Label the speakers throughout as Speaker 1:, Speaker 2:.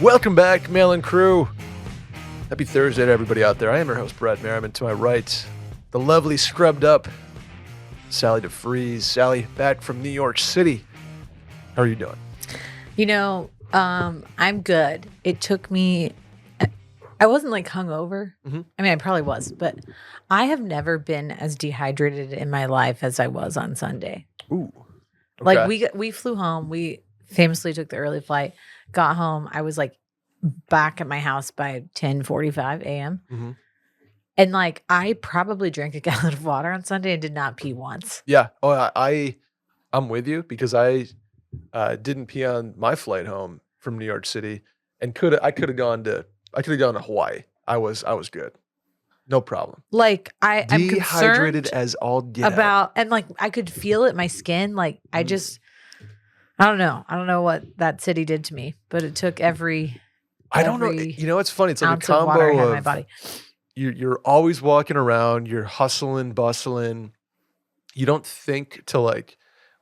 Speaker 1: Welcome back, Mail-In Crew. Happy Thursday to everybody out there. I am your host, Brett Merriman. To my right, the lovely, scrubbed up Sally deFries. Sally, back from New York City. How are you doing?
Speaker 2: I'm good. It took me, I wasn't like hungover.
Speaker 1: Mm-hmm.
Speaker 2: I mean, I probably was, but I have never been as dehydrated in my life as I was on Sunday.
Speaker 1: Ooh. Okay.
Speaker 2: Like we flew home. We famously took the early flight, got home. I was like back at my house by 10:45 a.m.
Speaker 1: Mm-hmm.
Speaker 2: And like, I probably drank a gallon of water on Sunday and did not pee once.
Speaker 1: Yeah. Oh, I'm with you because I didn't pee on my flight home from New York City, and I could have gone to Hawaii. I was good, no problem.
Speaker 2: Like I'm
Speaker 1: Dehydrated
Speaker 2: concerned
Speaker 1: as all get
Speaker 2: about, and like I could feel it in my skin. Like I don't know what that city did to me, but it took
Speaker 1: I don't know. You know, it's funny. It's like a
Speaker 2: ounce of water I
Speaker 1: combo
Speaker 2: had in
Speaker 1: of
Speaker 2: my body.
Speaker 1: You're always walking around, you're hustling, bustling. You don't think to like,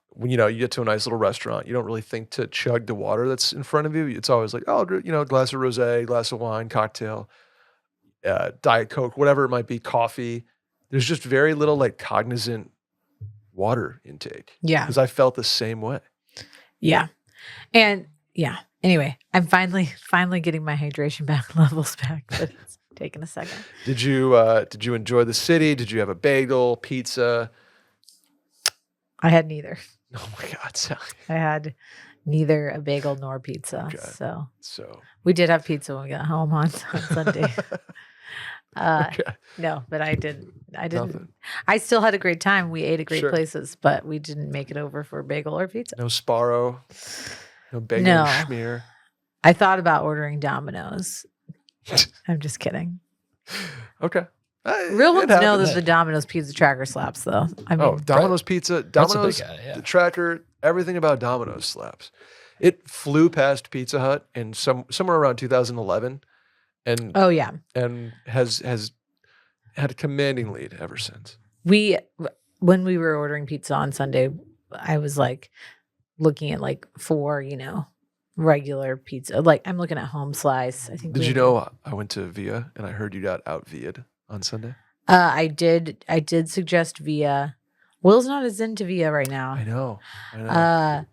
Speaker 1: when you get to a nice little restaurant, you don't really think to chug the water that's in front of you. It's always like, oh, glass of rosé, glass of wine, cocktail, Diet Coke, whatever it might be, coffee. There's just very little like cognizant water intake.
Speaker 2: Yeah.
Speaker 1: Because I felt the same way.
Speaker 2: Yeah. And yeah. Anyway, I'm finally getting my hydration levels back, but it's taking a second.
Speaker 1: Did you enjoy the city? Did you have a bagel, pizza?
Speaker 2: I had neither.
Speaker 1: Oh my God, Sally.
Speaker 2: I had neither a bagel nor pizza.
Speaker 1: Okay.
Speaker 2: So we did have pizza when we got home on Sunday.
Speaker 1: Okay.
Speaker 2: No, but I didn't.
Speaker 1: Nothing.
Speaker 2: I still had a great time. We ate at great
Speaker 1: Sure.
Speaker 2: places, but we didn't make it over for bagel or pizza.
Speaker 1: No Sparrow, no bagel
Speaker 2: No.
Speaker 1: and schmear.
Speaker 2: I thought about ordering Domino's. I'm just kidding.
Speaker 1: Okay.
Speaker 2: Real
Speaker 1: It
Speaker 2: ones know
Speaker 1: happens.
Speaker 2: that the Domino's pizza tracker slaps, though. I mean,
Speaker 1: Domino's pizza,
Speaker 3: Brett's a
Speaker 1: Domino's,
Speaker 3: big guy, yeah.
Speaker 1: the tracker, everything about Domino's slaps. It flew past Pizza Hut in somewhere around 2011, and
Speaker 2: oh yeah.
Speaker 1: and has had a commanding lead ever since.
Speaker 2: When we were ordering pizza on Sunday, I was like looking at like 4, regular pizza. Like I'm looking at home slice. I think.
Speaker 1: Did you know I went to Via and I heard you got out Via'd on Sunday?
Speaker 2: I did suggest Via. Will's not as into Via right now.
Speaker 1: I know.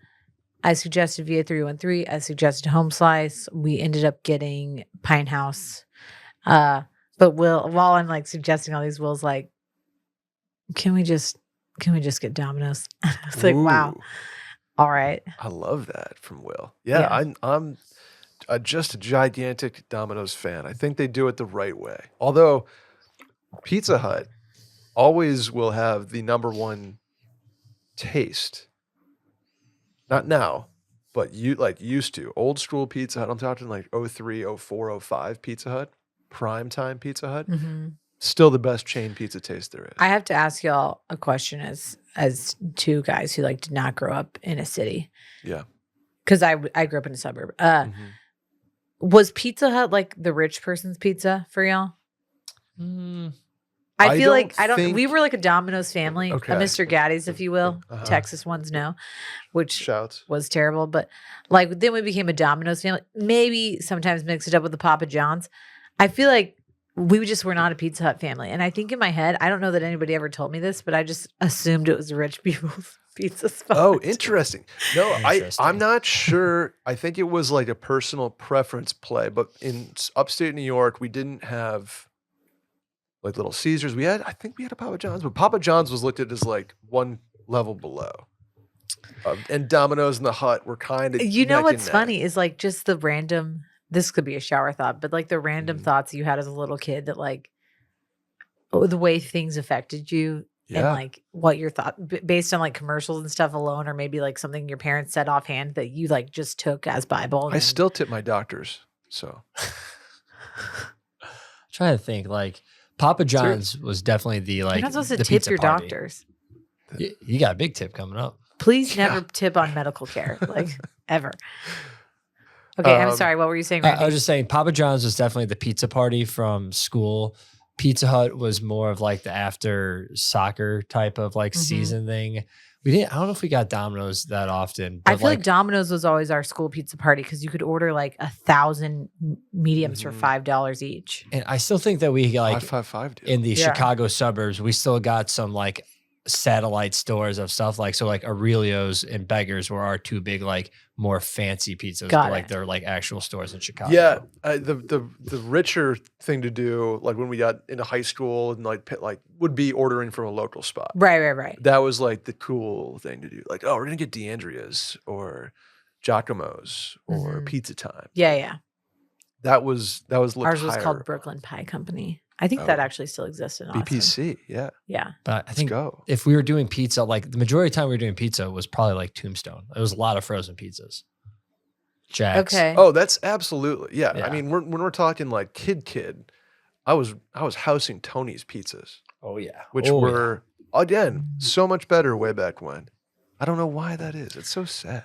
Speaker 2: I suggested Via 313. I suggested home slice. We ended up getting Pine House. But while I'm like suggesting all these, Will's like, can we just get Domino's? I was like, wow.
Speaker 1: Ooh,
Speaker 2: All right.
Speaker 1: I love that from Will. Yeah. I'm just a gigantic Domino's fan. I think they do it the right way. Although Pizza Hut always will have the number one taste. Not now, but used to. Old school Pizza Hut. I'm talking like 03, 04, 05 Pizza Hut. Prime time Pizza Hut.
Speaker 2: Mm-hmm.
Speaker 1: Still the best chain pizza taste there is.
Speaker 2: I have to ask y'all a question as two guys who did not grow up in a city.
Speaker 1: Yeah.
Speaker 2: Because I grew up in a suburb.
Speaker 1: Mhm.
Speaker 2: Was Pizza Hut like the rich person's pizza for y'all? I feel like we were like a Domino's family,
Speaker 1: Okay.
Speaker 2: a Mr. Gaddy's, if you will.
Speaker 1: Uh-huh.
Speaker 2: Texas ones know, which
Speaker 1: Shouts.
Speaker 2: was terrible. But then we became a Domino's family. Maybe sometimes mix it up with the Papa John's. I feel like we just were not a Pizza Hut family. And I think in my head, I don't know that anybody ever told me this, but I just assumed it was rich people's pizza spot.
Speaker 1: Oh, interesting. No,
Speaker 3: Interesting.
Speaker 1: I'm not sure. I think it was like a personal preference play, but in upstate New York, we didn't have like Little Caesars. I think we had a Papa John's, but Papa John's was looked at as like one level below. And Domino's and the Hut were kind of.
Speaker 2: You know what's funny is like just the random. This could be a shower thought, but like the random thoughts you had as a little kid that like the way things affected you and like what your thought based on like commercials and stuff alone, or maybe like something your parents said offhand that you like just took as Bible.
Speaker 1: I still tip my doctors, so.
Speaker 3: Trying to think, like Papa John's was definitely the like.
Speaker 2: You're not supposed to
Speaker 3: the
Speaker 2: tip
Speaker 3: pizza
Speaker 2: your
Speaker 3: party.
Speaker 2: doctors.
Speaker 3: You got a big tip coming up.
Speaker 2: Please never tip on medical care, like ever. Okay, I'm sorry. What were you saying, Randy?
Speaker 3: I was just saying Papa John's was definitely the pizza party from school. Pizza Hut was more of like the after soccer type of like season thing We didn't. I don't know if we got Domino's that often.
Speaker 2: I
Speaker 3: But
Speaker 2: feel like Domino's was always our school pizza party because you could order like 1,000 mediums for $5 each.
Speaker 3: and I still think that we like
Speaker 1: 555 deal.
Speaker 3: in the
Speaker 2: Yeah.
Speaker 3: Chicago suburbs, we still got some like satellite stores of stuff like Aurelio's and Beggars were our two big like more fancy pizzas,
Speaker 2: Got
Speaker 3: but like
Speaker 2: it.
Speaker 3: they're like actual stores in Chicago.
Speaker 1: Yeah, the richer thing to do, like when we got into high school and like would be ordering from a local spot.
Speaker 2: Right.
Speaker 1: That was like the cool thing to do. Like, oh, we're gonna get DeAndrea's or Giacomo's or
Speaker 2: Mhm.
Speaker 1: Pizza Time.
Speaker 2: Yeah.
Speaker 1: That was looked
Speaker 2: Ours was
Speaker 1: higher.
Speaker 2: called Brooklyn Pie Company. I think that
Speaker 1: Oh.
Speaker 2: actually still exists in Austin.
Speaker 1: BPC. Yeah,
Speaker 2: Yeah.
Speaker 3: But I
Speaker 1: let's
Speaker 3: think
Speaker 1: go.
Speaker 3: if we were doing pizza, like the majority of the time we were doing pizza was probably like Tombstone. It was a lot of frozen pizzas. Jack's.
Speaker 2: Okay.
Speaker 1: Oh, that's absolutely yeah.
Speaker 3: Yeah.
Speaker 1: I mean, when we're talking like kid, I was housing Tony's pizzas,
Speaker 3: Oh yeah.
Speaker 1: which
Speaker 3: Oh, yeah.
Speaker 1: were again so much better way back when. I don't know why that is. It's so sad.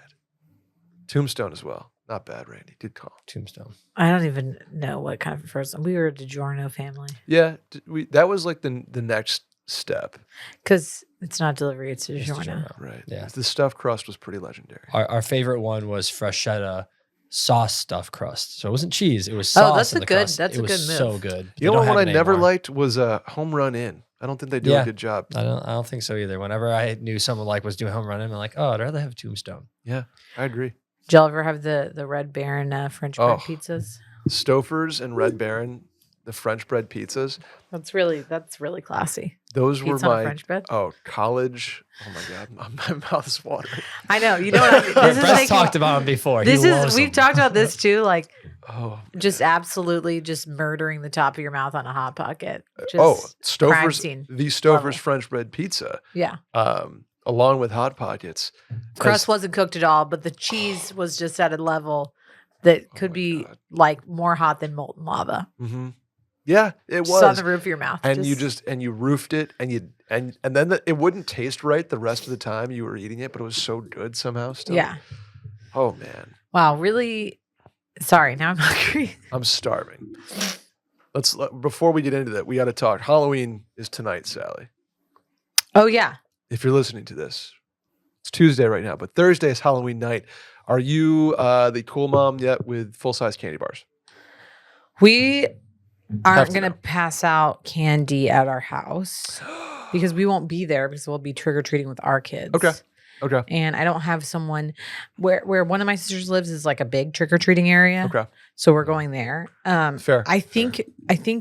Speaker 1: Tombstone as well. Not bad, Randy. Good call.
Speaker 3: Tombstone.
Speaker 2: I don't even know what kind of frozen. We were a DiGiorno family
Speaker 1: Yeah, that was like the next step,
Speaker 2: because it's not delivery; it's
Speaker 3: It's
Speaker 2: DiGiorno.
Speaker 3: DiGiorno.
Speaker 1: right?
Speaker 3: Yeah.
Speaker 1: The stuffed crust was pretty legendary.
Speaker 3: Our favorite one was Freshetta sauce stuffed crust. So it wasn't cheese; it was sauce.
Speaker 2: that's
Speaker 3: in
Speaker 2: a
Speaker 3: the
Speaker 2: good-
Speaker 3: crust.
Speaker 2: that's
Speaker 3: it
Speaker 2: a
Speaker 3: was
Speaker 2: good move.
Speaker 3: so good.
Speaker 1: You know
Speaker 3: don't
Speaker 1: what
Speaker 3: have
Speaker 1: one I
Speaker 3: it
Speaker 1: never
Speaker 3: anymore.
Speaker 1: liked was Home Run In. I don't think they do
Speaker 3: Yeah.
Speaker 1: a good job.
Speaker 3: I don't think so either. Whenever I knew someone like was doing home run, I'm like, oh, I'd rather have Tombstone.
Speaker 1: Yeah, I agree.
Speaker 2: Did y'all ever have the Red Baron French bread
Speaker 1: Oh.
Speaker 2: pizzas?
Speaker 1: Stouffer's and Red Baron, the French bread pizzas.
Speaker 2: That's really classy.
Speaker 1: Those were
Speaker 2: Pizza on a
Speaker 1: my
Speaker 2: French bread.
Speaker 1: college. Oh my god, my mouth is watering.
Speaker 2: I know. You know what I mean? This is
Speaker 3: Brett's
Speaker 2: making-
Speaker 3: talked about him before.
Speaker 2: This
Speaker 3: He
Speaker 2: is
Speaker 3: loves
Speaker 2: we've
Speaker 3: them.
Speaker 2: talked about this too. Like
Speaker 1: Oh,
Speaker 2: just absolutely just murdering the top of your mouth on a hot pocket. Just
Speaker 1: oh,
Speaker 2: crime
Speaker 1: Stouffer's,
Speaker 2: scene
Speaker 1: the Stouffer's
Speaker 2: level.
Speaker 1: French bread pizza,
Speaker 2: Yeah.
Speaker 1: along with Hot Pockets.
Speaker 2: Crust wasn't cooked at all, but the cheese was just at a level that could
Speaker 1: my
Speaker 2: be
Speaker 1: God.
Speaker 2: like more hot than molten lava.
Speaker 1: Mm-hmm. Yeah, it
Speaker 2: Just on
Speaker 1: was.
Speaker 2: the roof of your mouth.
Speaker 1: And you roofed it, and then it wouldn't taste right the rest of the time you were eating it, but it was so good somehow. Still.
Speaker 2: Yeah.
Speaker 1: Oh man,
Speaker 2: Wow. Really. Sorry. Now I'm hungry.
Speaker 1: I'm starving. Before we get into that, we got to talk. Halloween is tonight, Sally.
Speaker 2: Oh yeah.
Speaker 1: If you're listening to this, it's Tuesday right now, but Thursday is Halloween night. Are you the cool mom yet with full-size candy bars?
Speaker 2: We aren't
Speaker 1: to
Speaker 2: going to
Speaker 1: know.
Speaker 2: pass out candy at our house because we won't be there because we'll be trick or treating with our kids.
Speaker 1: Okay.
Speaker 2: And I don't have someone where one of my sisters lives is like a big trick or treating area.
Speaker 1: Okay.
Speaker 2: So we're going there.
Speaker 1: Fair.
Speaker 2: I think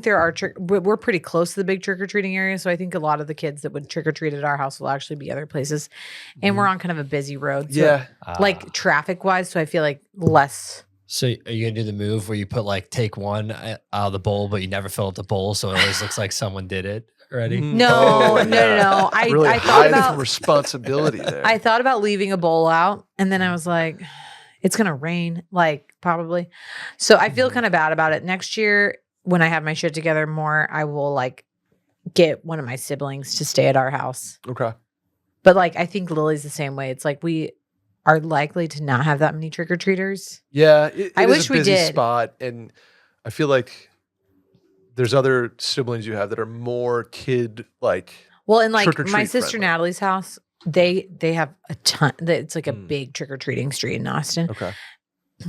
Speaker 2: there are we're pretty close to the big trick or treating area, so I think a lot of the kids that would trick or treat at our house will actually be other places, and we're on kind of a busy road. So
Speaker 1: Yeah.
Speaker 2: like traffic wise, so I feel like less.
Speaker 3: So are you gonna do the move where you put like take one out of the bowl, but you never fill up the bowl, so it always looks like someone did it already?
Speaker 1: Mhm.
Speaker 2: No,
Speaker 1: Oh,
Speaker 2: no.
Speaker 1: yeah.
Speaker 2: I
Speaker 1: Really
Speaker 2: thought
Speaker 1: hide
Speaker 2: about
Speaker 1: some responsibility there.
Speaker 2: I thought about leaving a bowl out, and then I was like, it's gonna rain, like probably. So I feel kind of bad about it. Next year, when I have my shit together more, I will like get one of my siblings to stay at our house.
Speaker 1: Okay.
Speaker 2: But like, I think Lily's the same way. It's like we are likely to not have that many trick or treaters.
Speaker 1: Yeah. It
Speaker 2: I
Speaker 1: is
Speaker 2: wish
Speaker 1: a
Speaker 2: we
Speaker 1: busy
Speaker 2: did.
Speaker 1: spot, and I feel like there's other siblings you have that are more kid like.
Speaker 2: Well, and like
Speaker 1: Trick-or-treat
Speaker 2: my sister
Speaker 1: friendly.
Speaker 2: Natalie's house, they have a ton. It's like a
Speaker 1: Mm.
Speaker 2: big trick or treating street in Austin.
Speaker 1: Okay.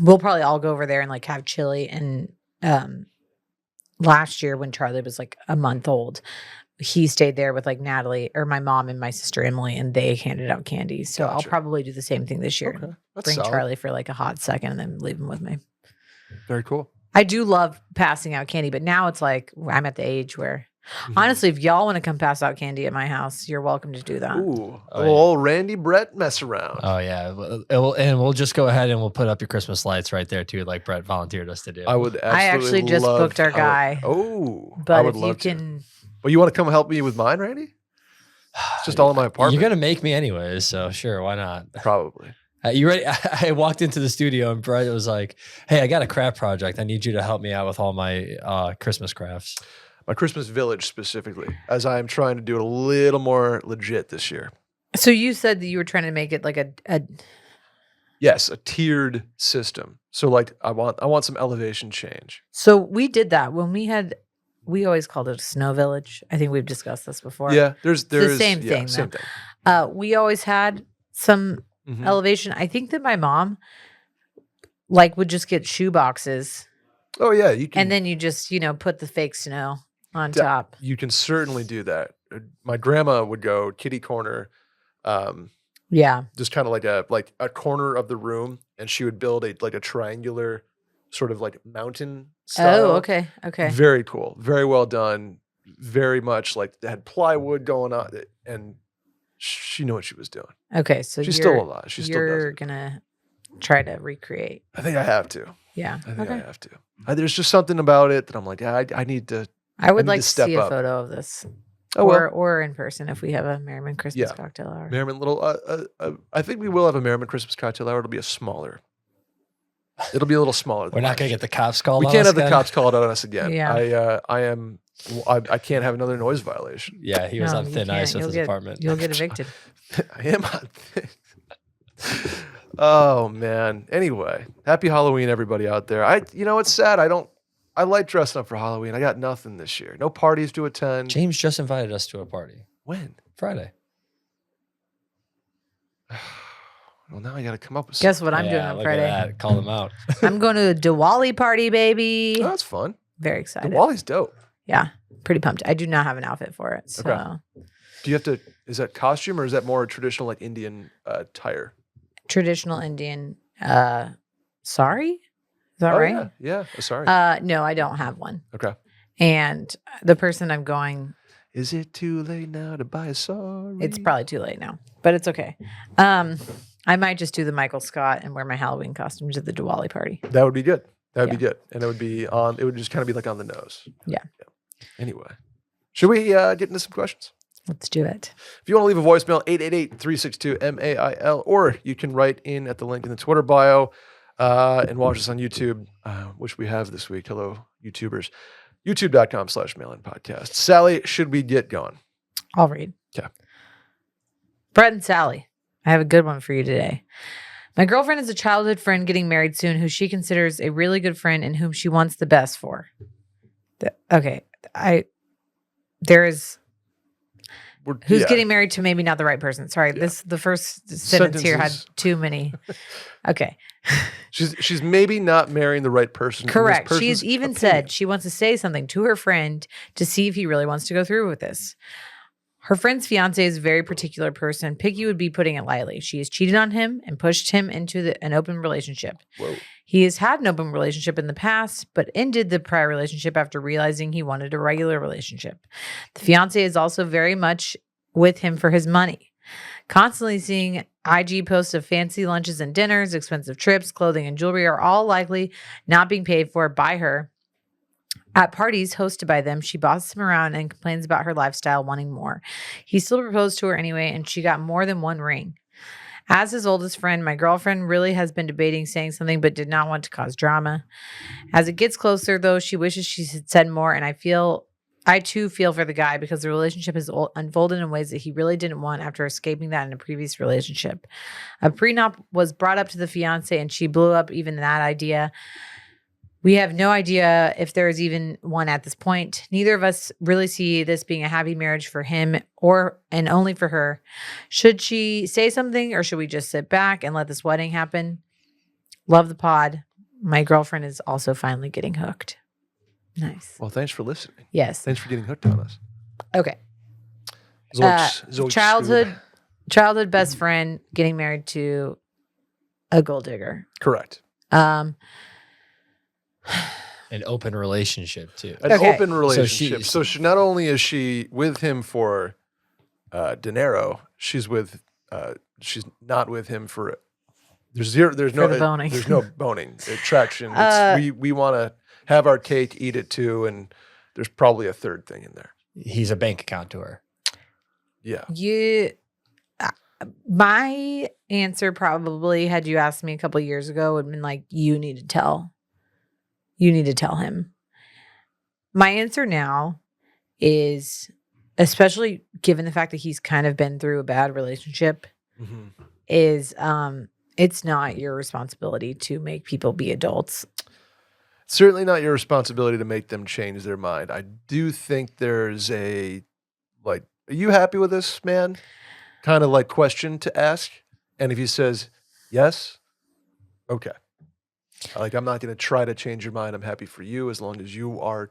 Speaker 2: We'll probably all go over there and like have chili. And last year when Charlie was like a month old, he stayed there with like Natalie or my mom and my sister Emily, and they handed out candy. So I'll
Speaker 1: Gotcha.
Speaker 2: probably do the same thing this year.
Speaker 1: Okay. That's
Speaker 2: Bring
Speaker 1: solid.
Speaker 2: Charlie for like a hot second and then leave him with me.
Speaker 1: Very cool.
Speaker 2: I do love passing out candy, but now it's like I'm at the age where honestly, if y'all want to come pass out candy at my house, you're welcome to do that.
Speaker 1: Ooh,
Speaker 3: Oh, yeah.
Speaker 1: old Randy Brett mess around.
Speaker 3: Oh yeah, and we'll just go ahead and we'll put up your Christmas lights right there too, like Brett volunteered us to do.
Speaker 1: I would absolutely
Speaker 2: I actually just
Speaker 1: love-
Speaker 2: booked our
Speaker 1: I would-
Speaker 2: guy.
Speaker 1: Oh, I
Speaker 2: But
Speaker 1: would
Speaker 2: if you
Speaker 1: love to.
Speaker 2: can,
Speaker 1: Well, you want to come help me with mine, Randy? It's just all in my apartment.
Speaker 3: You're gonna make me anyways, so sure, why not?
Speaker 1: Probably.
Speaker 3: You ready? I walked into the studio and Brett was like, "Hey, I got a craft project. I need you to help me out with all my Christmas crafts."
Speaker 1: My Christmas village specifically, as I am trying to do it a little more legit this year.
Speaker 2: so you said that you were trying to make it like a
Speaker 1: Yes, a tiered system. So like I want some elevation change.
Speaker 2: so we did that when we always called it a snow village. I think we've discussed this before.
Speaker 1: Yeah, there's
Speaker 2: the same
Speaker 1: yeah,
Speaker 2: thing,
Speaker 1: Same
Speaker 2: though.
Speaker 1: thing.
Speaker 2: We always had some
Speaker 1: Mhm.
Speaker 2: elevation. I think that my mom like would just get shoe boxes
Speaker 1: Oh yeah, you can.
Speaker 2: and then you just, put the fake snow on
Speaker 1: de-
Speaker 2: top.
Speaker 1: You can certainly do that. My grandma would go kitty corner, um,
Speaker 2: Yeah.
Speaker 1: just kind of like a corner of the room, and she would build a triangular sort of like mountain style.
Speaker 2: Oh, okay. Okay.
Speaker 1: Very cool, very well done. Very much like they had plywood going on, and she knew what she was doing.
Speaker 2: Okay. So
Speaker 1: She's still alive. She still does
Speaker 2: you're
Speaker 1: it.
Speaker 2: gonna try to recreate.
Speaker 1: I think I have to.
Speaker 2: Yeah.
Speaker 1: I think
Speaker 2: Okay.
Speaker 1: I have to. There's just something about it that I'm like, yeah, I need to.
Speaker 2: I would
Speaker 1: need
Speaker 2: like
Speaker 1: to
Speaker 2: to
Speaker 1: step
Speaker 2: see a
Speaker 1: up.
Speaker 2: photo of this.
Speaker 1: Oh well,
Speaker 2: Or in person if we have a Merriman Christmas
Speaker 1: Yeah.
Speaker 2: cocktail hour.
Speaker 1: Merriman little. I think we will have a Merriman Christmas cocktail hour. It'll be It'll be a little smaller.
Speaker 3: We're not gonna get the cops called.
Speaker 1: We
Speaker 3: on
Speaker 1: can't
Speaker 3: us
Speaker 1: have the
Speaker 3: again?
Speaker 1: cops called on us again.
Speaker 2: Yeah.
Speaker 1: I can't have another noise violation.
Speaker 3: Yeah, he was
Speaker 2: No,
Speaker 3: on
Speaker 2: you
Speaker 3: thin ice
Speaker 2: can't.
Speaker 3: with his apartment.
Speaker 2: You'll get evicted.
Speaker 1: I am on. Oh man. Anyway, happy Halloween, everybody out there. It's sad. I like dressing up for Halloween. I got nothing this year. No parties to attend.
Speaker 3: James just invited us to a party
Speaker 1: When?
Speaker 3: Friday.
Speaker 1: Well, now I got to come up with
Speaker 2: Guess what I'm doing on
Speaker 3: look
Speaker 2: Friday?
Speaker 3: At that. Call them out.
Speaker 2: I'm going to a Diwali party, baby.
Speaker 1: Oh, that's fun.
Speaker 2: Very
Speaker 1: The
Speaker 2: excited.
Speaker 1: Wally's dope.
Speaker 2: Yeah, pretty pumped. I do not have an outfit for it. So
Speaker 1: Okay. Do you have to? Is that costume or is that more traditional like Indian attire?
Speaker 2: traditional Indian. Sorry, is that
Speaker 1: Oh,
Speaker 2: right?
Speaker 1: Yeah. Sorry.
Speaker 2: No, I don't have one.
Speaker 1: Okay.
Speaker 2: And the person I'm going,
Speaker 1: Is it too late now to buy a sorry?
Speaker 2: it's probably too late now, but it's okay. I might just do the Michael Scott and wear my Halloween costume to the Diwali party.
Speaker 1: That would be good. That would be
Speaker 2: Yeah.
Speaker 1: good, and it would be on. It would just kind of be like on the nose.
Speaker 2: Yeah.
Speaker 1: Anyway, should we get into some questions?
Speaker 2: Let's do it.
Speaker 1: If you want to leave a voicemail, 888-362-MAIL, or you can write in at the link in the Twitter bio and watch us on YouTube, which we have this week. Hello, YouTubers. YouTube.com/mailinpodcast. Sally, should we get going?
Speaker 2: I'll read.
Speaker 1: Okay.
Speaker 2: Brett and Sally, I have a good one for you today. My girlfriend is a childhood friend getting married soon who she considers a really good friend and whom she wants the best for. Who's getting married to maybe not the right person. Sorry, the first sentence here had too many. Okay.
Speaker 1: She's maybe not marrying the right person.
Speaker 2: Correct. She's even said she wants to say something to her friend to see if he really wants to go through with this. Her friend's fiance is a very particular person. Picky would be putting it lightly. She has cheated on him and pushed him into an open relationship.
Speaker 1: Whoa.
Speaker 2: He has had an open relationship in the past, but ended the prior relationship after realizing he wanted a regular relationship. The fiance is also very much with him for his money. Constantly seeing IG posts of fancy lunches and dinners, expensive trips, clothing, and jewelry are all likely not being paid for by her. At parties hosted by them, she bosses him around and complains about her lifestyle, wanting more. He still proposed to her anyway, and she got more than one ring. As his oldest friend, my girlfriend really has been debating saying something but did not want to cause drama. As it gets closer, though, she wishes she had said more, and I too feel for the guy because the relationship has unfolded in ways that he really didn't want after escaping that in a previous relationship. A prenup was brought up to the fiance, and she blew up even that idea. We have no idea if there is even one at this point. Neither of us really see this being a happy marriage for him and only for her. Should she say something or should we just sit back and let this wedding happen? Love the pod. My girlfriend is also finally getting hooked. Nice.
Speaker 1: Well, thanks for listening.
Speaker 2: Yes.
Speaker 1: Thanks for getting hooked on us.
Speaker 2: Okay.
Speaker 1: Zolks
Speaker 2: Childhood best friend getting married to a gold digger.
Speaker 1: Correct.
Speaker 3: An open relationship too.
Speaker 1: An open relationship.
Speaker 3: So
Speaker 1: So she not only is she with him for dinero, she's not with him for there's no
Speaker 2: boning.
Speaker 1: There's no boning. Attraction. We want to have our cake, eat it too, and there's probably a third thing in there.
Speaker 3: He's a bank account to her.
Speaker 1: Yeah.
Speaker 2: My answer probably, had you asked me a couple of years ago, would have been like, you need to tell him. My answer now is, especially given the fact that he's kind of been through a bad relationship, is it's not your responsibility to make people be adults.
Speaker 1: Certainly not your responsibility to make them change their mind. I do think there's are you happy with this, man? kind of like question to ask. And if he says yes, okay. Like, I'm not going to try to change your mind. I'm happy for you as long as if you're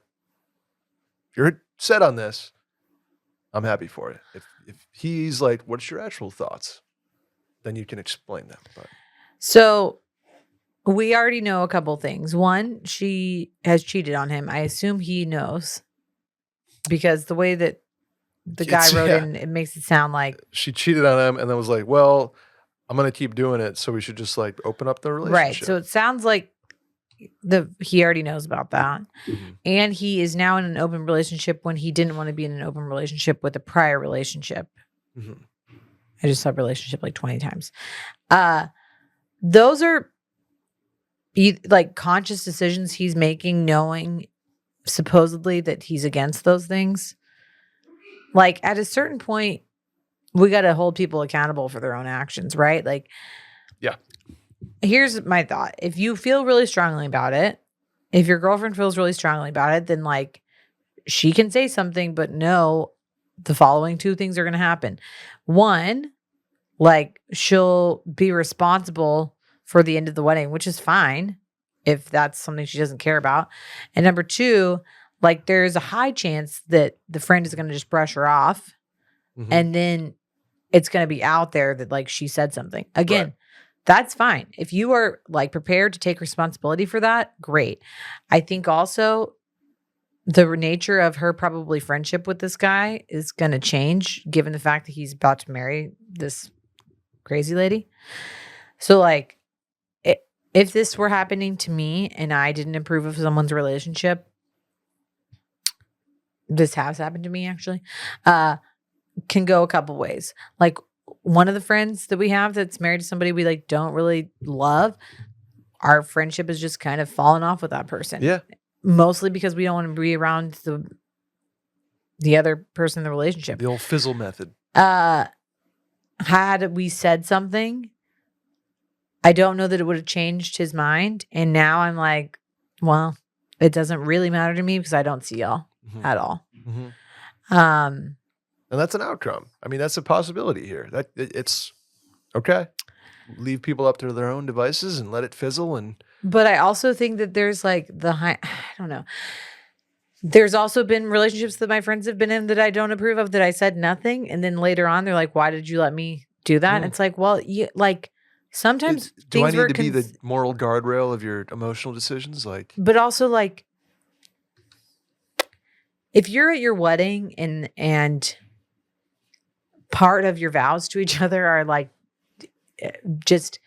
Speaker 1: set on this, I'm happy for it. If he's like, what's your actual thoughts? Then you can explain them. But
Speaker 2: So we already know a couple things. One, she has cheated on him. I assume he knows because the way that the guy wrote in, it makes it sound like
Speaker 1: she cheated on him and then was like, well, I'm going to keep doing it. So we should just like open up the relationship.
Speaker 2: Right. So it sounds like he already knows about that.
Speaker 1: Mm-hmm.
Speaker 2: And he is now in an open relationship when he didn't want to be in an open relationship with a prior relationship.
Speaker 1: Mm-hmm.
Speaker 2: I just said relationship like 20 times. Those are like conscious decisions he's making, knowing supposedly that he's against those things. Like at a certain point, we got to hold people accountable for their own actions, right? Like,
Speaker 1: yeah.
Speaker 2: Here's my thought. If you feel really strongly about it, if your girlfriend feels really strongly about it, then like she can say something, but no, the following two things are going to happen. One, like she'll be responsible for the end of the wedding, which is fine if that's something she doesn't care about. And number two, like there's a high chance that the friend is going to just brush her off. Mm-hmm. And then it's going to be out there that like she said something. Again, that's fine. If you are like prepared to take responsibility for that, great. I think also the nature of her probably friendship with this guy is going to change given the fact that he's about to marry this crazy lady. So like if this were happening to me and I didn't approve of someone's relationship, this has happened to me actually, can go a couple ways. Like one of the friends that we have that's married to somebody we like don't really love, our friendship has just kind of fallen off with that person.
Speaker 1: Yeah.
Speaker 2: Mostly because we don't want to be around the other person in the relationship.
Speaker 1: The old fizzle method.
Speaker 2: Had we said something, I don't know that it would have changed his mind. And now I'm like, well, it doesn't really matter to me because I don't see y'all at all.
Speaker 1: Mm-hmm. And that's an outcome. I mean, that's a possibility here. That it's okay. Leave people up to their own devices and let it fizzle.
Speaker 2: But I also think that there's like I don't know. There's also been relationships that my friends have been in that I don't approve of that I said nothing. And then later on, they're like, why did you let me do that? And it's like, well, like sometimes
Speaker 1: do I need to be the moral guardrail of your emotional decisions? Like,
Speaker 2: but also like if you're at your wedding and part of your vows to each other are like just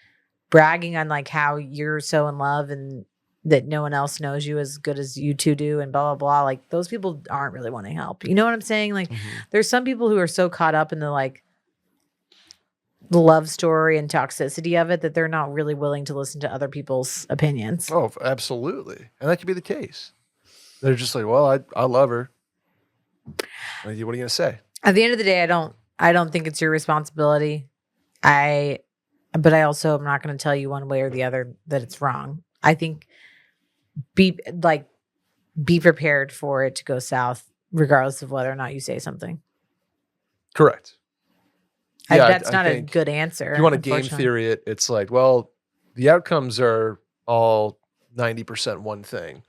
Speaker 2: bragging on like how you're so in love and that no one else knows you as good as you two do and blah, blah, blah. Like those people aren't really wanting help. You know what I'm saying? Like there's some people who are so caught up in the like the love story and toxicity of it that they're not really willing to listen to other people's opinions.
Speaker 1: Oh, absolutely. And that could be the case. They're just like, well, I love her. What are you going to say?
Speaker 2: At the end of the day, I don't think it's your responsibility. But I also am not going to tell you one way or the other that it's wrong. I think be prepared for it to go south, regardless of whether or not you say something.
Speaker 1: Correct. Yeah,
Speaker 2: that's not a good answer.
Speaker 1: If you want to game theory it, it's like, well, the outcomes are all 90% one thing.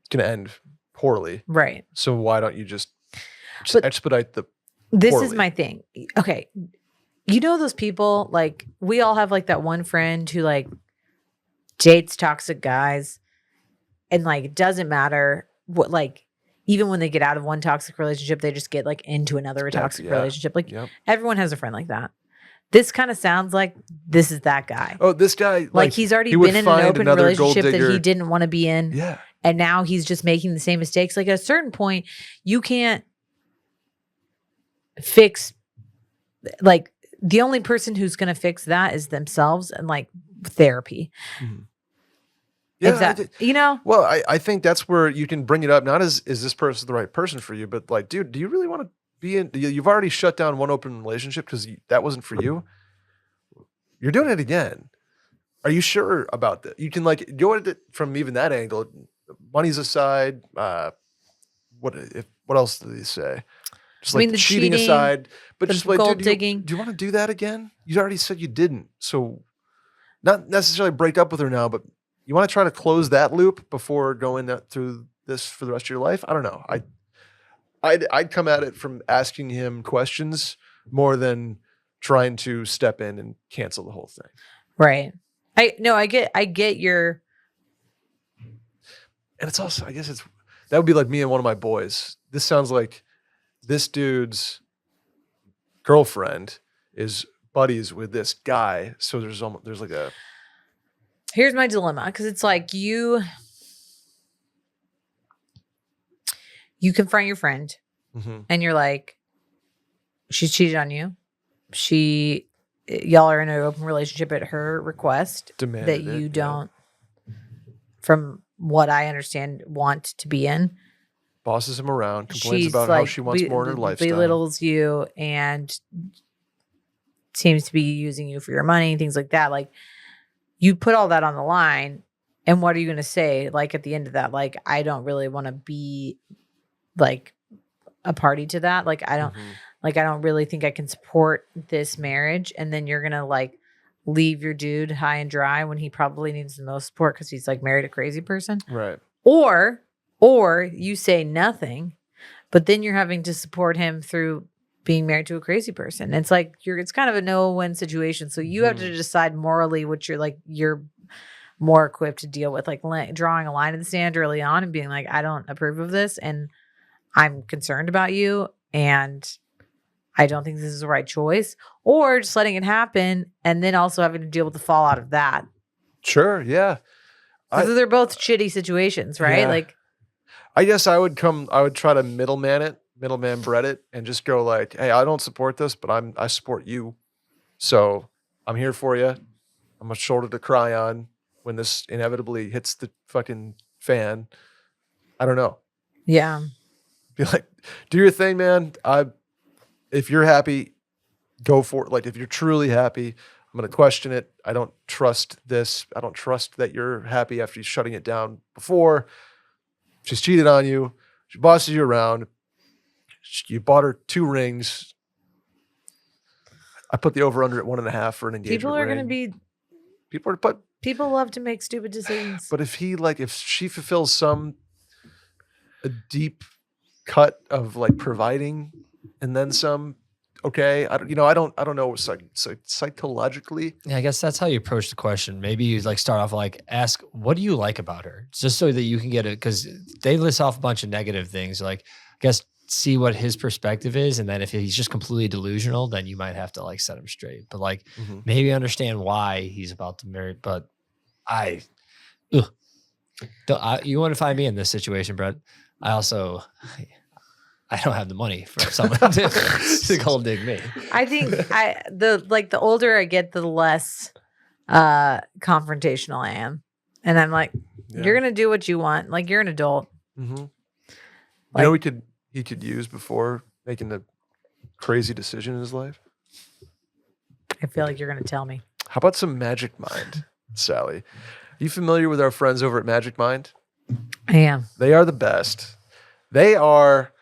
Speaker 1: It's going to end poorly.
Speaker 2: Right.
Speaker 1: So why don't you just expedite the
Speaker 2: This
Speaker 1: poorly?
Speaker 2: Is my thing. Okay. You know those people, like, we all have, like, that one friend who, like, dates toxic guys and, like, it doesn't matter what, like, even when they get out of one toxic relationship, they just get, like, into another toxic relationship. Like, everyone has a friend like that. This kind of sounds like this is that guy.
Speaker 1: Oh, this guy.
Speaker 2: Like he's already been in an open relationship that he didn't want to be in.
Speaker 1: Yeah.
Speaker 2: And now he's just making the same mistakes. Like, at a certain point, you can't fix, like, the only person who's going to fix that is themselves and like therapy. Mm-hmm.
Speaker 1: Yeah,
Speaker 2: exactly. You know?
Speaker 1: Well, I think that's where you can bring it up. Not as, is this person the right person for you? But like, dude, do you really want to be in? You've already shut down one open relationship because that wasn't for you. You're doing it again. Are you sure about that? You can like go at it from even that angle. Money's aside. What else did he say? Just like the cheating aside, but just like,
Speaker 2: gold
Speaker 1: dude,
Speaker 2: digging.
Speaker 1: do you want to do that again? You already said you didn't. So not necessarily break up with her now, but you want to try to close that loop before going through this for the rest of your life? I don't know. I'd come at it from asking him questions more than trying to step in and cancel the whole thing.
Speaker 2: Right. I get your.
Speaker 1: And it's also, I guess that would be like me and one of my boys. This sounds like this dude's girlfriend is buddies with this guy. So there's like a.
Speaker 2: Here's my dilemma, because it's like you confront your friend and you're like, she's cheated on you. Y'all are in an open relationship at her request that you don't, from what I understand, want to be in.
Speaker 1: Bosses him around, complains about how she wants more in her lifestyle.
Speaker 2: Belittles you and seems to be using you for your money, things like that. Like, you put all that on the line, and what are you going to say? Like, at the end of that, like, I don't really want to be like a party to that. Like, I don't really think I can support this marriage. And then you're going to like leave your dude high and dry when he probably needs the most support because he's like married a crazy person.
Speaker 1: Right.
Speaker 2: Or you say nothing, but then you're having to support him through being married to a crazy person. It's like it's kind of a no-win situation. So you have to decide morally what you're more equipped to deal with, like drawing a line in the sand early on and being like, I don't approve of this, and I'm concerned about you, and I don't think this is the right choice, or just letting it happen and then also having to deal with the fallout of that.
Speaker 1: Sure, yeah.
Speaker 2: Because they're both shitty situations, right?
Speaker 1: Yeah.
Speaker 2: Like,
Speaker 1: I guess I would try to middleman Brett it, and just go like, hey, I don't support this, but I support you. So I'm here for you. I'm a shoulder to cry on when this inevitably hits the fucking fan. I don't know.
Speaker 2: yeah.
Speaker 1: Be like, do your thing, man. If you're happy, go for it. Like, if you're truly happy, I'm going to question it. I don't trust this. I don't trust that you're happy after you shutting it down before. She's cheated on you. She bosses you around. You bought her 2 rings. I put the over under at 1.5 for an engagement
Speaker 2: People are
Speaker 1: ring.
Speaker 2: going to be. People love to make stupid decisions.
Speaker 1: But if she fulfills a deep cut of like providing and then some, okay, I don't know psychologically.
Speaker 3: Yeah, I guess that's how you approach the question. Maybe you like start off like ask, what do you like about her? Just so that you can get it, because they list off a bunch of negative things. Like, I guess see what his perspective is, and then if he's just completely delusional, then you might have to like set him straight. But like maybe understand why he's about to marry. But you want to find me in this situation, Brett. I don't have the money for someone to gold dig me.
Speaker 2: I think the older I get, the less confrontational I am, and I'm like, you're gonna do what you want. Like, you're an adult.
Speaker 1: Mm-hmm. Like, he could use before making a crazy decision in his life.
Speaker 2: I feel like you're gonna tell me.
Speaker 1: How about some Magic Mind, Sally? Are you familiar with our friends over at Magic Mind?
Speaker 2: I am.
Speaker 1: They are the best. They are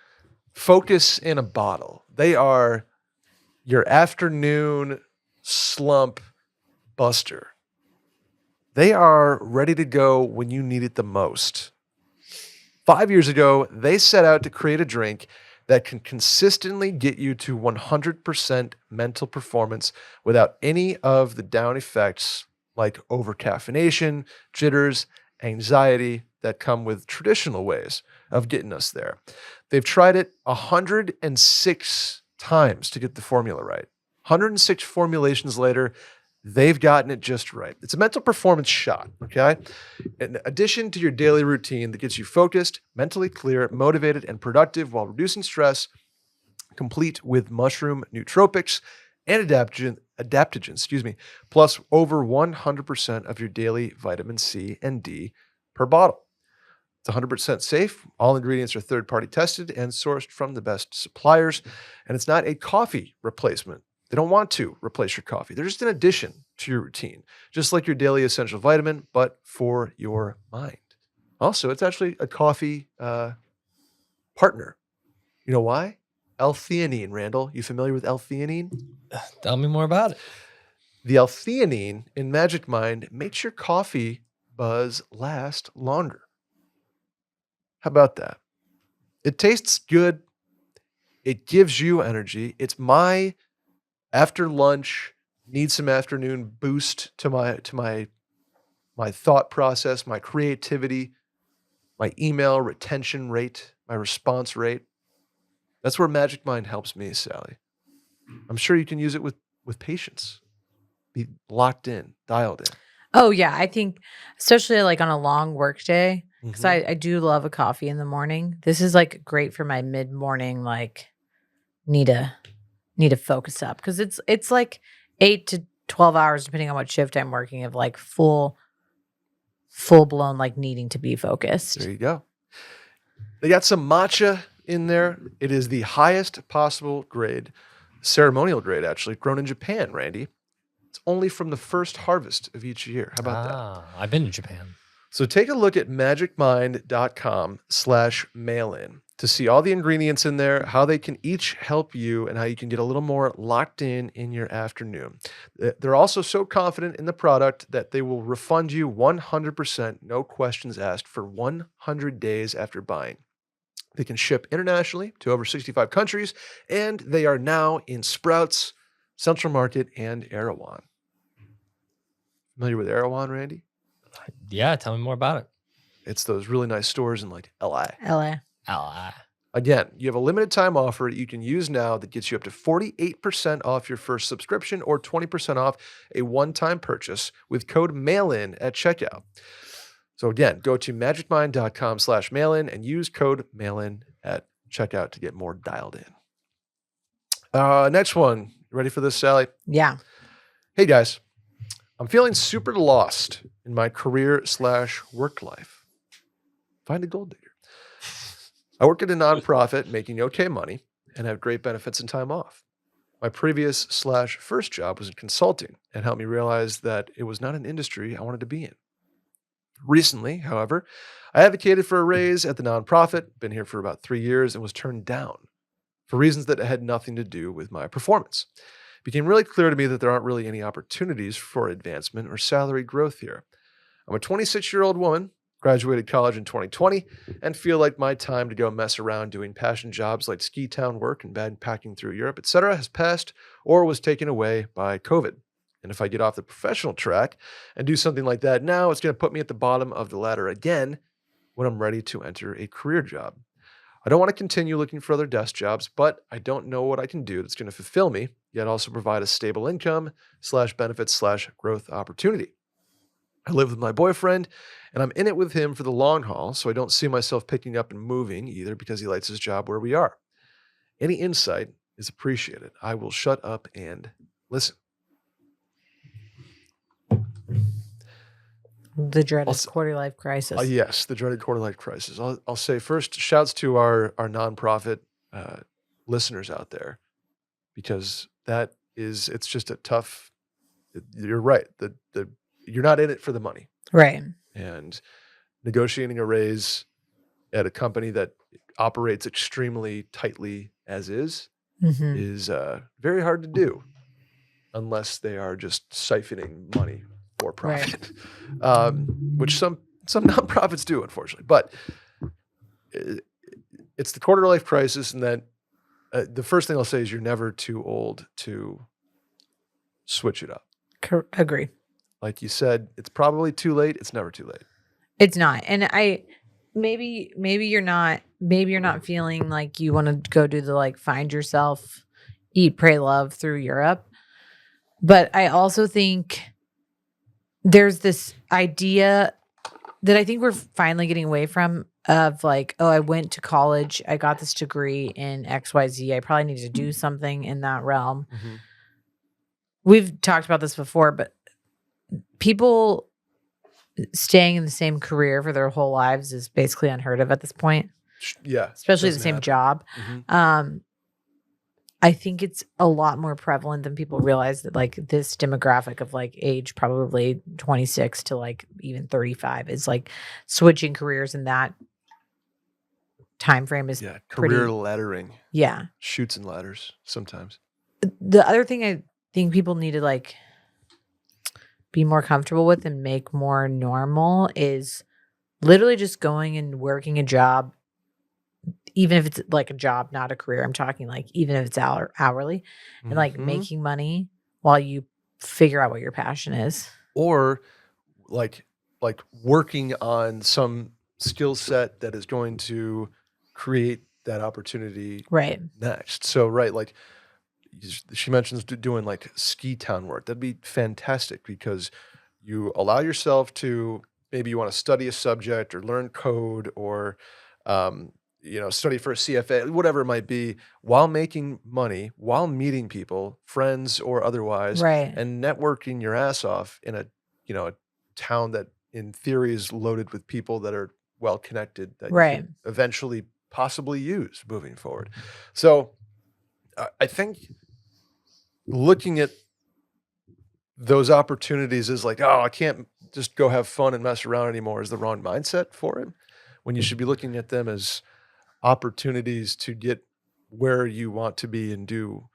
Speaker 1: focus in a bottle. They are your afternoon slump buster. They are ready to go when you need it the most. 5 years ago, they set out to create a drink that can consistently get you to 100% mental performance without any of the down effects like overcaffeination, jitters, anxiety that come with traditional ways of getting us there. They've tried it 106 times to get the formula right. 106 formulations later, they've gotten it just right. It's a mental performance shot, okay? In addition to your daily routine that gets you focused, mentally clear, motivated, and productive while reducing stress, complete with mushroom nootropics and adaptogens, plus over 100% of your daily vitamin C and D per bottle. It's 100% safe. All ingredients are third-party tested and sourced from the best suppliers. And it's not a coffee replacement. They don't want to replace your coffee. They're just an addition to your routine, just like your daily essential vitamin, but for your mind. Also, it's actually a coffee partner. You know why? L-theanine. Randall, you familiar with L-theanine?
Speaker 3: Tell me more about it.
Speaker 1: The L-theanine in Magic Mind makes your coffee buzz last longer. How about that? It tastes good. It gives you energy. It's my after lunch, need some afternoon boost to my thought process, my creativity, my email retention rate, my response rate. That's where Magic Mind helps me, Sally. I'm sure you can use it with patience. Be locked in, dialed in.
Speaker 2: Oh yeah, I think especially like on a long work day, because
Speaker 1: Mhm.
Speaker 2: I do love a coffee in the morning. This is like great for my mid morning like need to focus up because it's like 8 to 12 hours depending on what shift I'm working of like full blown like needing to be focused.
Speaker 1: There you go. They got some matcha in there. It is the highest possible grade, ceremonial grade actually, grown in Japan, Randy. It's only from the first harvest of each year. How about that?
Speaker 3: I've been to Japan.
Speaker 1: So take a look at magicmind.com/mailin to see all the ingredients in there, how they can each help you, and how you can get a little more locked in your afternoon. They're also so confident in the product that they will refund you 100%, no questions asked, for 100 days after buying. They can ship internationally to over 65 countries, and they are now in Sprouts, Central Market, and Erewhon. Familiar with Erewhon, Randy?
Speaker 3: Yeah, tell me more about it.
Speaker 1: It's those really nice stores in like LA.
Speaker 2: LA.
Speaker 1: Again, you have a limited time offer you can use now that gets you up to 48% off your first subscription or 20% off a one-time purchase with code MAILIN at checkout. So again, go to magicmind.com/mailin and use code MAILIN at checkout to get more dialed in. Next one. You ready for this, Sally?
Speaker 2: Yeah.
Speaker 1: Hey guys, I'm feeling super lost in my career/work life. Find a gold digger. I work at a nonprofit making okay money and have great benefits and time off. My previous/first job was in consulting and helped me realize that it was not an industry I wanted to be in. Recently, however, I advocated for a raise at the nonprofit, been here for about 3 years, and was turned down for reasons that had nothing to do with my performance. It became really clear to me that there aren't really any opportunities for advancement or salary growth here. I'm a 26-year-old woman, graduated college in 2020, and feel like my time to go mess around doing passion jobs like ski town work and backpacking through Europe, etc., has passed or was taken away by COVID. And if I get off the professional track and do something like that now, it's going to put me at the bottom of the ladder again when I'm ready to enter a career job. I don't want to continue looking for other desk jobs, but I don't know what I can do that's going to fulfill me, yet also provide a stable income/benefits/growth opportunity. I live with my boyfriend, and I'm in it with him for the long haul, so I don't see myself picking up and moving either because he likes his job where we are. Any insight is appreciated. I will shut up and listen.
Speaker 2: The dreaded quarter life crisis.
Speaker 1: Yes, the dreaded quarter life crisis. I'll say first, shouts to our nonprofit listeners out there, because it's just a tough. You're right. You're not in it for the money,
Speaker 2: Right.
Speaker 1: and negotiating a raise at a company that operates extremely tightly as is very hard to do, unless they are just siphoning money for profit, which some nonprofits do, unfortunately. But it's the quarter life crisis, and that the first thing I'll say is you're never too old to switch it up.
Speaker 2: Agree.
Speaker 1: Like you said, it's probably too late. It's never too late.
Speaker 2: It's not. And maybe you're not feeling like you want to go do the like find yourself, eat, pray, love through Europe. But I also think there's this idea that I think we're finally getting away from of like, oh, I went to college, I got this degree in XYZ. I probably need to do something in that realm.
Speaker 1: Mm-hmm.
Speaker 2: We've talked about this before, but people staying in the same career for their whole lives is basically unheard of at this point.
Speaker 1: Yeah.
Speaker 2: Especially the same job.
Speaker 1: Mm-hmm.
Speaker 2: I think it's a lot more prevalent than people realize that like this demographic of like age probably 26 to like even 35 is like switching careers in that time frame is
Speaker 1: career
Speaker 2: pretty.
Speaker 1: laddering.
Speaker 2: Yeah.
Speaker 1: Chutes and ladders sometimes.
Speaker 2: The other thing I think people need to like be more comfortable with and make more normal is literally just going and working a job, even if it's like a job, not a career. I'm talking like even if it's hourly, and like making money while you figure out what your passion is.
Speaker 1: Or like working on some skill set that is going to create that opportunity
Speaker 2: Right.
Speaker 1: next. So, right, like she mentions doing like ski town work. That'd be fantastic because you allow yourself to, maybe you want to study a subject or learn code or, study for a CFA, whatever it might be, while making money, while meeting people, friends or otherwise,
Speaker 2: Right.
Speaker 1: and networking your ass off in a town that in theory is loaded with people that are well connected that you
Speaker 2: Right.
Speaker 1: can eventually possibly use moving forward. So I think looking at those opportunities is like, oh, I can't just go have fun and mess around anymore, is the wrong mindset for him. When you should be looking at them as opportunities to get where you want to be and do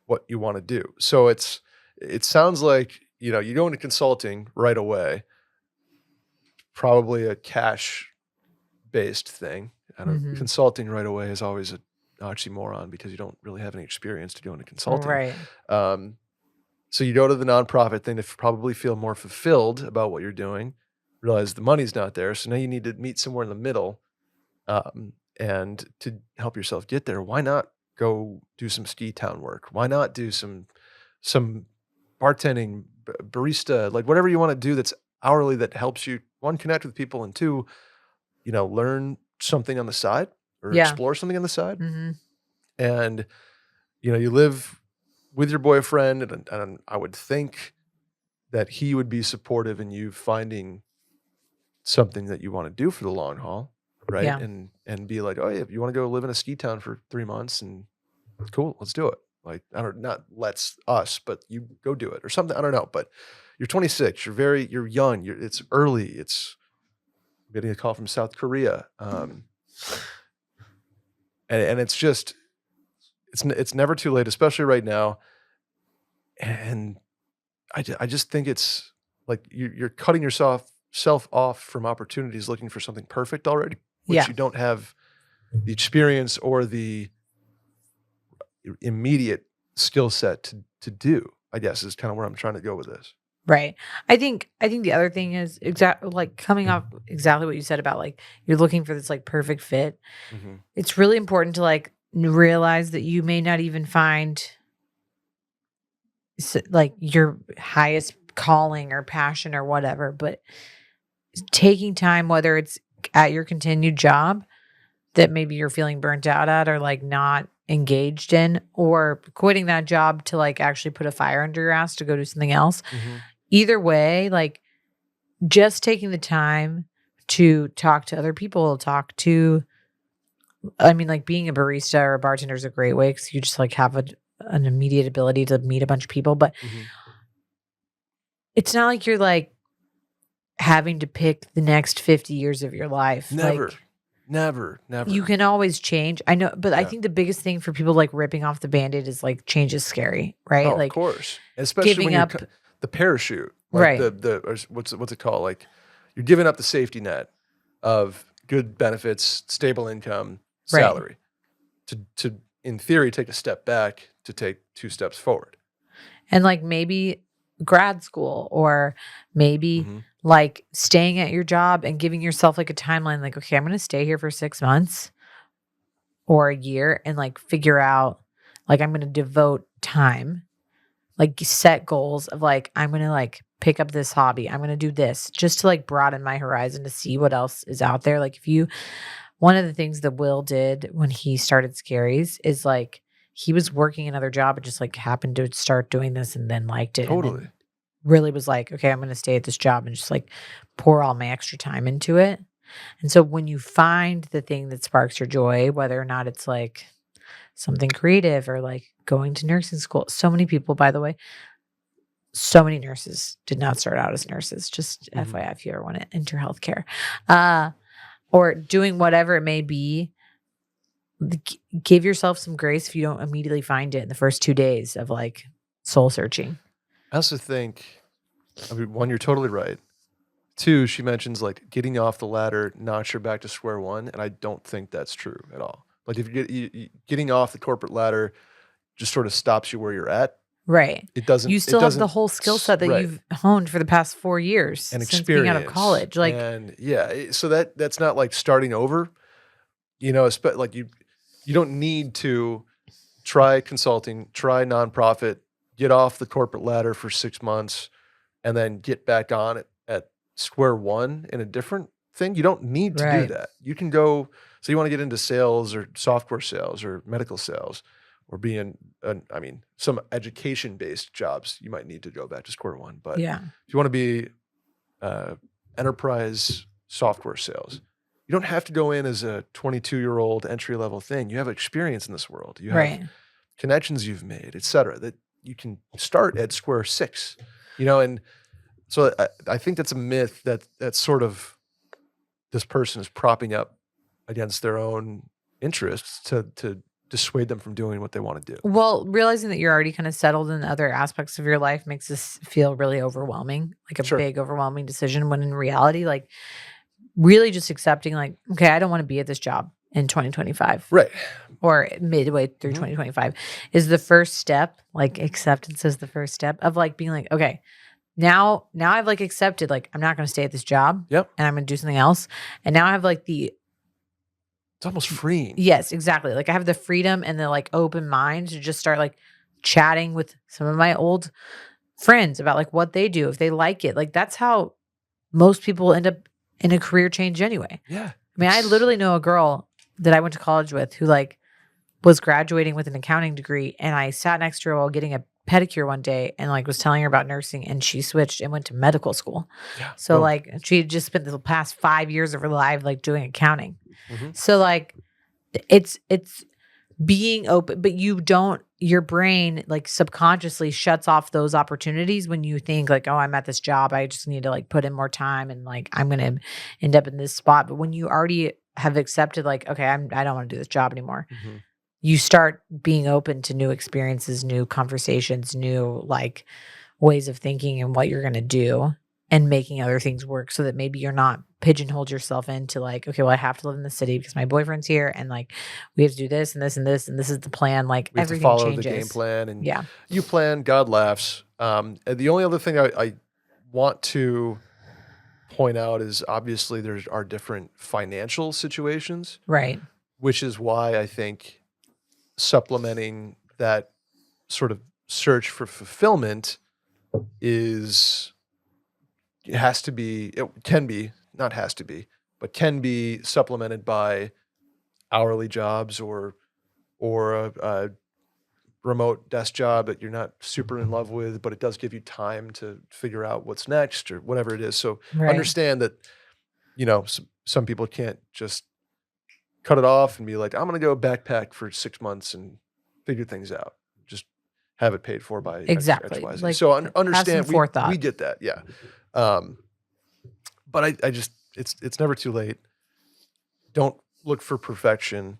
Speaker 1: what you want to do. So it sounds like, you go into consulting right away, probably a cash based thing. Consulting right away is always an oxymoron because you don't really have any experience to go into consulting.
Speaker 2: Right.
Speaker 1: So you go to the nonprofit thing to probably feel more fulfilled about what you're doing, realize the money's not there. So now you need to meet somewhere in the middle. And to help yourself get there, why not go do some ski town work? Why not do some bartending, barista, like whatever you want to do that's hourly that helps you, one, connect with people, and two, learn something on the side or explore something on the side. And, you live with your boyfriend, and I would think that he would be supportive in you finding something that you want to do for the long haul, right?
Speaker 2: Yeah.
Speaker 1: And be like, oh yeah, if you want to go live in a ski town for 3 months, and cool, let's do it. Like, not let's us, but you go do it or something. I don't know, but you're 26, you're young, it's early, it's getting a call from South Korea. And it's just, it's never too late, especially right now. And I just think it's like you're cutting yourself off from opportunities looking for something perfect already, which you don't have the experience or the immediate skill set to do, I guess, is kind of where I'm trying to go with this.
Speaker 2: Right. I think the other thing is like coming off exactly what you said about like you're looking for this like perfect fit. It's really important to like realize that you may not even find like your highest calling or passion or whatever, but taking time, whether it's at your continued job that maybe you're feeling burnt out at or like not engaged in, or quitting that job to like actually put a fire under your ass to go do something else. Either way, like just taking the time to talk to other people, like being a barista or a bartender is a great way because you just like have an immediate ability to meet a bunch of people, but it's not like you're like having to pick the next 50 years of your life.
Speaker 1: Never.
Speaker 2: You can always change. I know, but I think the biggest thing for people like ripping off the Band-Aid is like change is scary, right?
Speaker 1: Oh,
Speaker 2: like
Speaker 1: of course. Especially
Speaker 2: giving
Speaker 1: when
Speaker 2: up
Speaker 1: the parachute, like
Speaker 2: right?
Speaker 1: or what's it called? Like you're giving up the safety net of good benefits, stable income, salary, to in theory take a step back to take 2 steps forward.
Speaker 2: And like maybe grad school, or maybe like staying at your job and giving yourself like a timeline, like, okay, I'm going to stay here for 6 months or a year and like figure out, like, I'm going to devote time, like set goals of like, I'm going to like pick up this hobby. I'm going to do this just to like broaden my horizon to see what else is out there. Like one of the things that Will did when he started Scaries is like, he was working another job and just like happened to start doing this and then liked it.
Speaker 1: Totally.
Speaker 2: And then really was like, okay, I'm going to stay at this job and just like pour all my extra time into it. And so when you find the thing that sparks your joy, whether or not it's like something creative or like going to nursing school, so many people, by the way, so many nurses did not start out as nurses, just FYI, if you ever want to enter healthcare, or doing whatever it may be give yourself some grace if you don't immediately find it in the first 2 days of like soul searching.
Speaker 1: I also think, I mean, one, you're totally right. Two, she mentions like getting off the ladder knocks you back to square one, and I don't think that's true at all. Like if getting off the corporate ladder just sort of stops you where you're at.
Speaker 2: Right.
Speaker 1: It doesn't.
Speaker 2: You still
Speaker 1: it
Speaker 2: have the
Speaker 1: doesn't
Speaker 2: whole skill set that
Speaker 1: right.
Speaker 2: you've honed for the past 4 years
Speaker 1: And
Speaker 2: since being out of
Speaker 1: experience.
Speaker 2: college. Like,
Speaker 1: and yeah, so that's not like starting over. You know, like you don't need to try consulting, try nonprofit, get off the corporate ladder for 6 months, and then get back on it at square one in a different thing. You don't need to do
Speaker 2: Right.
Speaker 1: that. You can go. So you want to get into sales or software sales or medical sales, or being, I mean, some education-based jobs, you might need to go back to square one. But
Speaker 2: yeah.
Speaker 1: if you want to be enterprise software sales, you don't have to go in as a 22-year-old entry-level thing. You have experience in this world. You have
Speaker 2: Right.
Speaker 1: connections you've made, et cetera, that you can start at square six, you know? And so I think that's a myth that's sort of this person is propping up against their own interests to dissuade them from doing what they want to do.
Speaker 2: Well, realizing that you're already kind of settled in other aspects of your life makes this feel really overwhelming, like a
Speaker 1: Sure.
Speaker 2: big, overwhelming decision. When in reality, like really just accepting, like, okay, I don't want to be at this job in 2025.
Speaker 1: Right.
Speaker 2: Or midway through 2025 is the first step. Like acceptance is the first step of like being like, okay, now I've like accepted, like, I'm not going to stay at this job.
Speaker 1: Yep.
Speaker 2: And I'm going to do something else. And now I have like
Speaker 1: It's almost freeing.
Speaker 2: yes, exactly. Like I have the freedom and the like open mind to just start like chatting with some of my old friends about like what they do, if they like it. Like that's how most people end up in a career change anyway.
Speaker 1: Yeah.
Speaker 2: I mean, I literally know a girl that I went to college with who like was graduating with an accounting degree, and I sat next to her while getting a pedicure one day and like was telling her about nursing, and she switched and went to medical school.
Speaker 1: Yeah.
Speaker 2: So
Speaker 1: Boom.
Speaker 2: like she had just spent the past 5 years of her life like doing accounting.
Speaker 1: Mhm.
Speaker 2: So like it's being open, but you don't, your brain like subconsciously shuts off those opportunities when you think like, oh, I'm at this job, I just need to like put in more time and like I'm gonna end up in this spot. But when you already have accepted like, okay, I don't want to do this job anymore,
Speaker 1: Mhm.
Speaker 2: you start being open to new experiences, new conversations, new like ways of thinking and what you're going to do, and making other things work so that maybe you're not pigeonholed yourself into like, okay, well, I have to live in the city because my boyfriend's here and like we have to do this and this and this and this is the plan. Like
Speaker 1: We have to
Speaker 2: everything
Speaker 1: follow
Speaker 2: changes.
Speaker 1: the game plan, and
Speaker 2: Yeah.
Speaker 1: you plan, God laughs. And the only other thing I want to point out is obviously there are different financial situations,
Speaker 2: Right.
Speaker 1: which is why I think supplementing that sort of search for fulfillment it can be, not has to be, but can be supplemented by hourly jobs or a remote desk job that you're not super in love with, but it does give you time to figure out what's next or whatever it is. So
Speaker 2: Right.
Speaker 1: understand that, you know, some people can't just cut it off and be like, I'm going to go backpack for 6 months and figure things out. Just have it paid for by
Speaker 2: Exactly.
Speaker 1: XYZ.
Speaker 2: Like,
Speaker 1: So
Speaker 2: have
Speaker 1: understand,
Speaker 2: some forethought.
Speaker 1: we get that. Yeah. But I just, it's never too late. Don't look for perfection.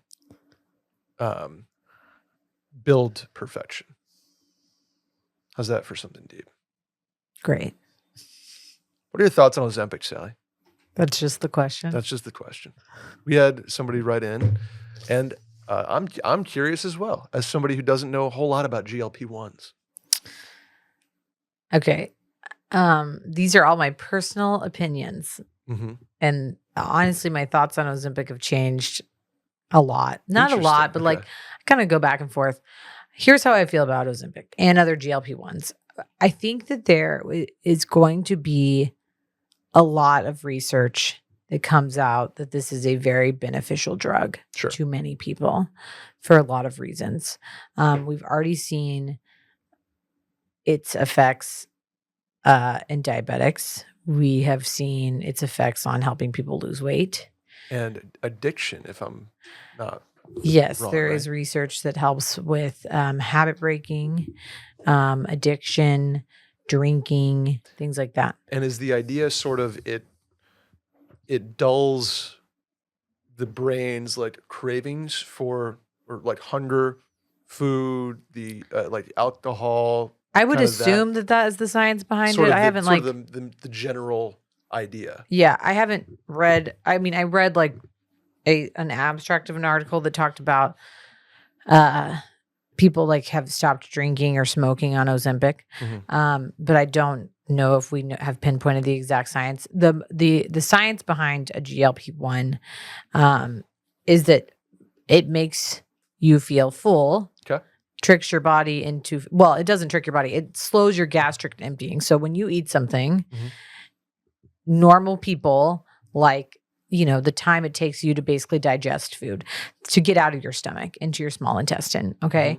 Speaker 1: Build perfection. How's that for something deep?
Speaker 2: Great.
Speaker 1: What are your thoughts on Ozempic, Sally?
Speaker 2: That's just the question.
Speaker 1: That's just the question. We had somebody write in, and I'm curious as well, as somebody who doesn't know a whole lot about GLP-1s.
Speaker 2: Okay. These are all my personal opinions.
Speaker 1: Mm-hmm.
Speaker 2: And honestly, my thoughts on Ozempic have changed a lot. Not a lot, but like I kind of go back and forth. Here's how I feel about Ozempic and other GLP-1s. I think that there is going to be a lot of research that comes out that this is a very beneficial drug to many people for a lot of reasons. We've already seen its effects in diabetics. We have seen its effects on helping people lose weight.
Speaker 1: And addiction, if I'm not
Speaker 2: Yes,
Speaker 1: wrong,
Speaker 2: there
Speaker 1: right?
Speaker 2: is research that helps with habit breaking, addiction, drinking, things like that.
Speaker 1: And is the idea sort of it dulls the brain's like cravings for, or like hunger, food, the like alcohol.
Speaker 2: I would
Speaker 1: kind of
Speaker 2: assume that is the science behind
Speaker 1: sort
Speaker 2: it.
Speaker 1: of
Speaker 2: I
Speaker 1: the,
Speaker 2: haven't
Speaker 1: sort
Speaker 2: like,
Speaker 1: of the general idea.
Speaker 2: yeah, I haven't read. I mean, I read like an abstract of an article that talked about people like have stopped drinking or smoking on Ozempic. But I don't know if we have pinpointed the exact science. The science behind a GLP-1 is that it makes you feel full.
Speaker 1: Okay.
Speaker 2: Tricks your body into, well, it doesn't trick your body. It slows your gastric emptying. So when you eat something, normal people, like, you know, the time it takes you to basically digest food, to get out of your stomach into your small intestine. Okay.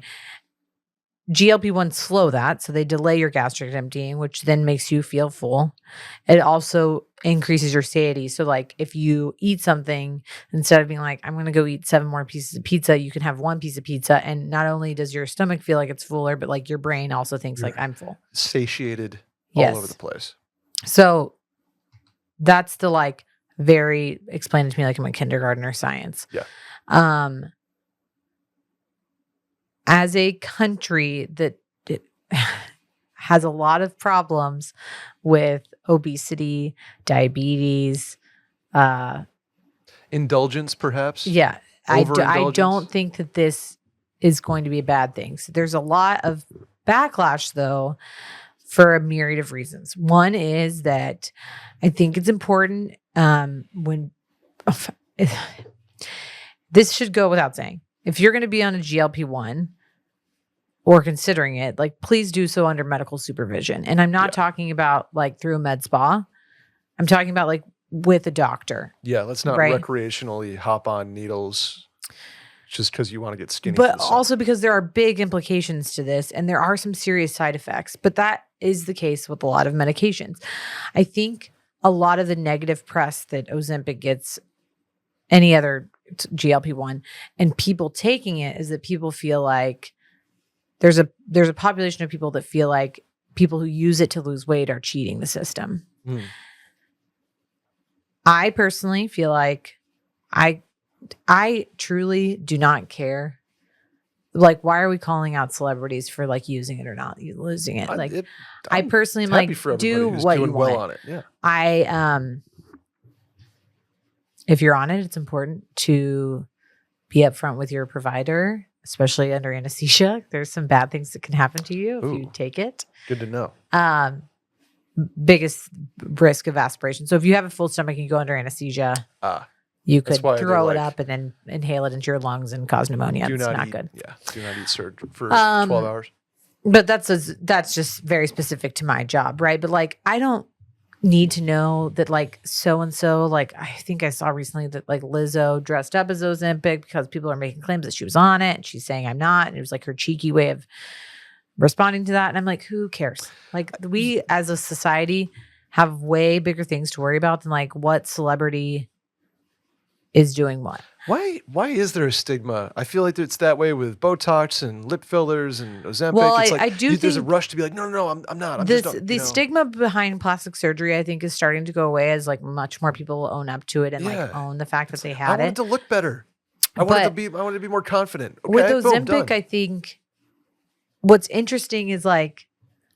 Speaker 2: GLP-1 slow that. So they delay your gastric emptying, which then makes you feel full. It also increases your satiety. So like if you eat something, instead of being like, I'm going to go eat 7 more pieces of pizza, you can have 1 piece of pizza. And not only does your stomach feel like it's fuller, but like your brain also thinks like I'm full.
Speaker 1: Satiated all over the place.
Speaker 2: So that's the like very, explain it to me like I'm a kindergartner science.
Speaker 1: Yeah.
Speaker 2: As a country that has a lot of problems with obesity, diabetes,
Speaker 1: indulgence, perhaps.
Speaker 2: Yeah. I don't think that this is going to be a bad thing. So there's a lot of backlash, though, for a myriad of reasons. One is that I think it's important when this should go without saying. If you're going to be on a GLP-1 or considering it, like, please do so under medical supervision. And I'm not talking about like through a med spa. I'm talking about like with a doctor.
Speaker 1: Yeah, let's not recreationally hop on needles just because you want to get skinny.
Speaker 2: But also because there are big implications to this and there are some serious side effects. But that is the case with a lot of medications. I think a lot of the negative press that Ozempic gets, any other GLP-1, and people taking it, is that people feel like there's a population of people that feel like people who use it to lose weight are cheating the system. I personally feel like I truly do not care. Like, why are we calling out celebrities for like using it or not losing it? Like, I personally am like, do what you want.
Speaker 1: On it. Yeah.
Speaker 2: If you're on it, it's important to be upfront with your provider, especially under anesthesia. There's some bad things that can happen to you if you take it.
Speaker 1: Good to know.
Speaker 2: Biggest risk of aspiration. So if you have a full stomach and you go under anesthesia, you could throw it up and then inhale it into your lungs and cause pneumonia. It's not good.
Speaker 1: Yeah. Do not eat surgery for 12 hours.
Speaker 2: But that's just very specific to my job, right? But like, I don't need to know that like so-and-so, like I think I saw recently that like Lizzo dressed up as Ozempic because people are making claims that she was on it and she's saying I'm not. And it was like her cheeky way of responding to that. And I'm like, who cares? Like, we as a society have way bigger things to worry about than like what celebrity is doing what.
Speaker 1: Why is there a stigma? I feel like it's that way with Botox and lip fillers and Ozempic.
Speaker 2: Well,
Speaker 1: it's like,
Speaker 2: I do
Speaker 1: there's
Speaker 2: think
Speaker 1: a rush to be like, no, I'm not.
Speaker 2: The stigma behind plastic surgery, I think, is starting to go away as like much more people own up to it and like own the fact that they had it.
Speaker 1: I want it to look better. I want it to be more confident. Okay,
Speaker 2: with Ozempic, I think what's interesting is like,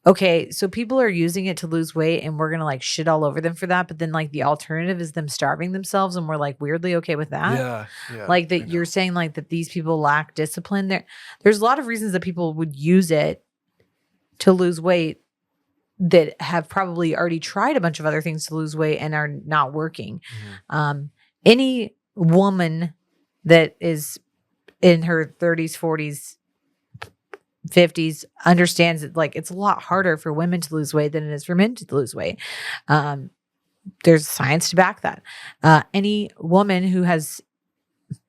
Speaker 2: okay, so people are using it to lose weight and we're going to like shit all over them for that. But then like the alternative is them starving themselves and we're like weirdly okay with that.
Speaker 1: Yeah.
Speaker 2: Like that you're saying like that these people lack discipline. There's a lot of reasons that people would use it to lose weight that have probably already tried a bunch of other things to lose weight and are not working. Any woman that is in her 30s, 40s, 50s understands that like it's a lot harder for women to lose weight than it is for men to lose weight. There's science to back that. Any woman who has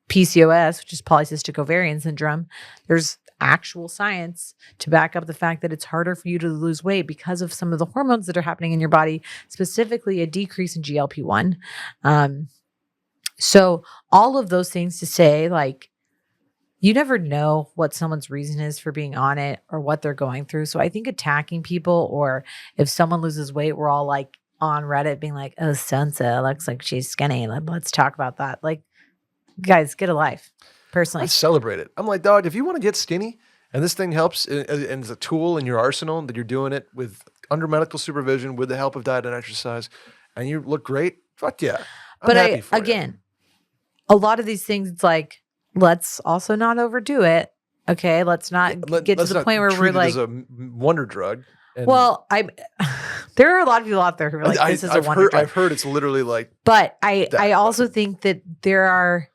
Speaker 2: PCOS, which is polycystic ovarian syndrome, there's actual science to back up the fact that it's harder for you to lose weight because of some of the hormones that are happening in your body, specifically a decrease in GLP-1. So all of those things to say, like, you never know what someone's reason is for being on it or what they're going through. So I think attacking people, or if someone loses weight, we're all like on Reddit being like, oh, Sansa looks like she's skinny. Let's talk about that. Like, Guys, get a life.
Speaker 1: I
Speaker 2: Personally,
Speaker 1: celebrate it. I'm like, dog, if you want to get skinny and this thing helps and it's a tool in your arsenal that you're doing it with under medical supervision with the help of diet and exercise and you look great, fuck yeah. I'm
Speaker 2: but
Speaker 1: happy for you.
Speaker 2: again, a lot of these things, it's like, let's also not overdo it. Okay, let's not get to the point where we're like,
Speaker 1: as a wonder drug. And
Speaker 2: well, there are a lot of people out there who are like, this is a wonder drug.
Speaker 1: I've heard it's literally like,
Speaker 2: but I also think that there are,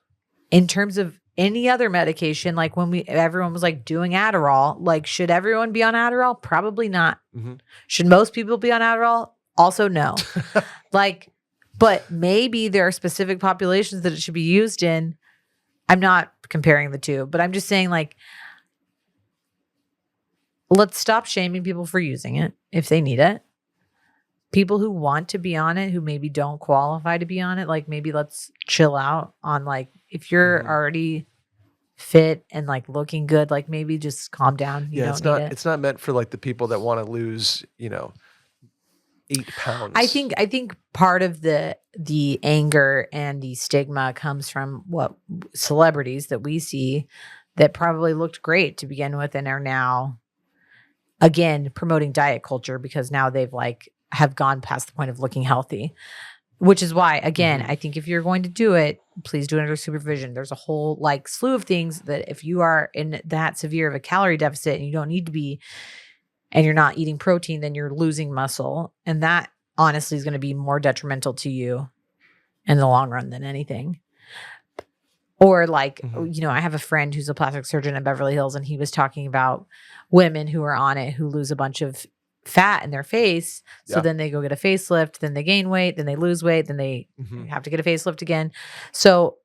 Speaker 2: in terms of any other medication, like when everyone was like doing Adderall, like should everyone be on Adderall? Probably not.
Speaker 1: mm-hmm.
Speaker 2: Should most people be on Adderall? Also no. Like, but maybe there are specific populations that it should be used in. I'm not comparing the two, but I'm just saying like, let's stop shaming people for using it if they need it. People who want to be on it, who maybe don't qualify to be on it, like maybe let's chill out on like, if you're already fit and like looking good, like maybe just calm down.
Speaker 1: It's not meant for like the people that want to lose, 8 pounds.
Speaker 2: I think part of the anger and the stigma comes from what celebrities that we see that probably looked great to begin with and are now again promoting diet culture because now they've like have gone past the point of looking healthy, which is why, again, I think if you're going to do it, please do it under supervision. There's a whole like slew of things that if you are in that severe of a calorie deficit and you don't need to be, and you're not eating protein, then you're losing muscle. And that honestly is going to be more detrimental to you in the long run than anything. Or like, I have a friend who's a plastic surgeon in Beverly Hills, and he was talking about women who are on it who lose a bunch of fat in their face. So then they go get a facelift, then they gain weight, then they lose weight, then they have to get a facelift again. So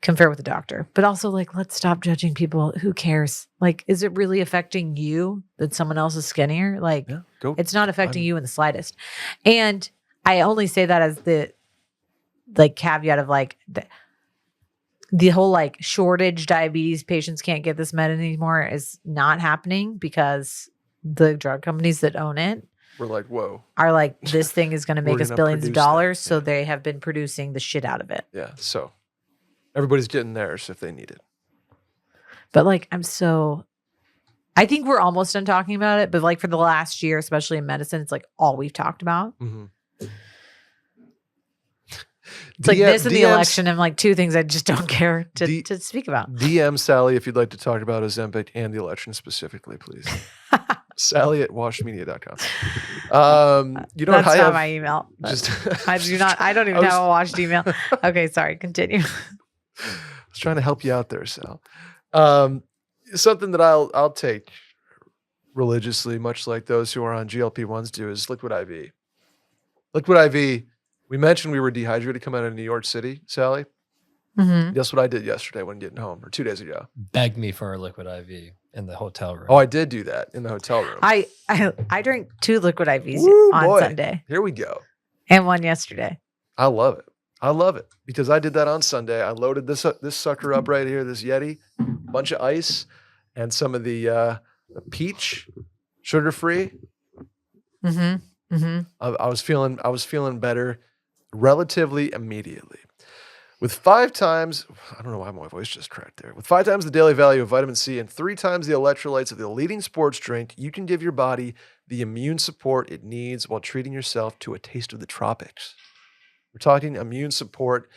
Speaker 2: confer with the doctor, but also like, let's stop judging people. Who cares? Like, is it really affecting you that someone else is skinnier? Like it's not affecting you in the slightest. And I only say that as the like caveat of like the whole like shortage diabetes patients can't get this med anymore is not happening because the drug companies that own it
Speaker 1: we're like, whoa,
Speaker 2: are like, this thing is going to make us billions of dollars. So they have been producing the shit out of it.
Speaker 1: Yeah. So everybody's getting theirs if they need it.
Speaker 2: But like, I think we're almost done talking about it, but like for the last year, especially in medicine, it's like all we've talked about. It's like this and the election and like two things I just don't care to speak about.
Speaker 1: DM Sally if you'd like to talk about Ozempic and the election specifically, please. Sally at washedmedia.com.
Speaker 2: That's not my email. I don't even have a washed email. Okay, sorry, continue.
Speaker 1: I was trying to help you out there, Sal. Something that I'll take religiously, much like those who are on GLP-1s do, is liquid IV. Liquid IV. We mentioned we were dehydrated coming out of New York City, Sally. Guess what I did yesterday when getting home, or 2 days ago?
Speaker 3: Begged me for a liquid IV in the hotel room.
Speaker 1: Oh, I did do that in the hotel room.
Speaker 2: I drank 2 liquid IVs on Sunday.
Speaker 1: Here we go.
Speaker 2: And 1 yesterday.
Speaker 1: I love it because I did that on Sunday. I loaded this sucker up right here, this Yeti, bunch of ice, and some of the peach, sugar-free. I was feeling better relatively immediately. With 5 times, I don't know why my voice just cracked there. With 5 times the daily value of vitamin C and 3 times the electrolytes of the leading sports drink, you can give your body the immune support it needs while treating yourself to a taste of the tropics. We're talking immune support,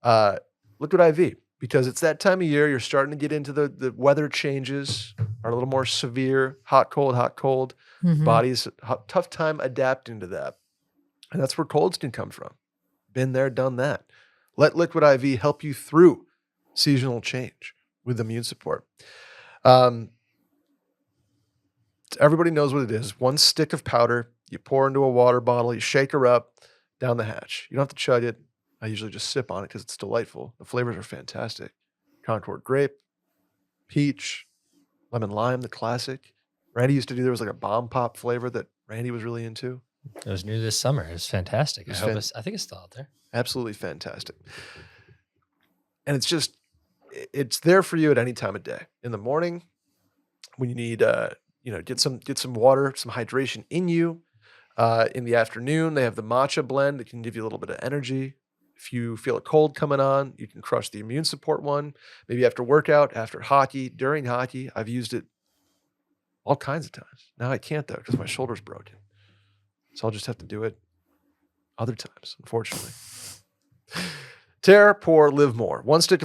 Speaker 1: liquid IV, because it's that time of year. You're starting to get into the weather changes are a little more severe, hot, cold. Body's tough time adapting to that. And that's where colds can come from. Been there, done that. Let liquid IV help you through seasonal change with immune support. Everybody knows what it is. 1 stick of powder, you pour into a water bottle, you shake her up, down the hatch. You don't have to chug it. I usually just sip on it because it's delightful. The flavors are fantastic. Concord grape, peach, lemon lime, the classic. Randy used to do, there was like a bomb pop flavor that Randy was really into.
Speaker 3: It was new this summer. It was fantastic. I think it's still out there.
Speaker 1: Absolutely fantastic. And it's there for you at any time of day. In the morning, when you need, get some water, some hydration in you. In the afternoon, they have the matcha blend that can give you a little bit of energy. If you feel a cold coming on, you can crush the immune support one. Maybe after workout, after hockey, during hockey. I've used it all kinds of times. Now I can't though because my shoulder's broken. So I'll just have to do it other times, unfortunately. Tear, pour, live more. One stick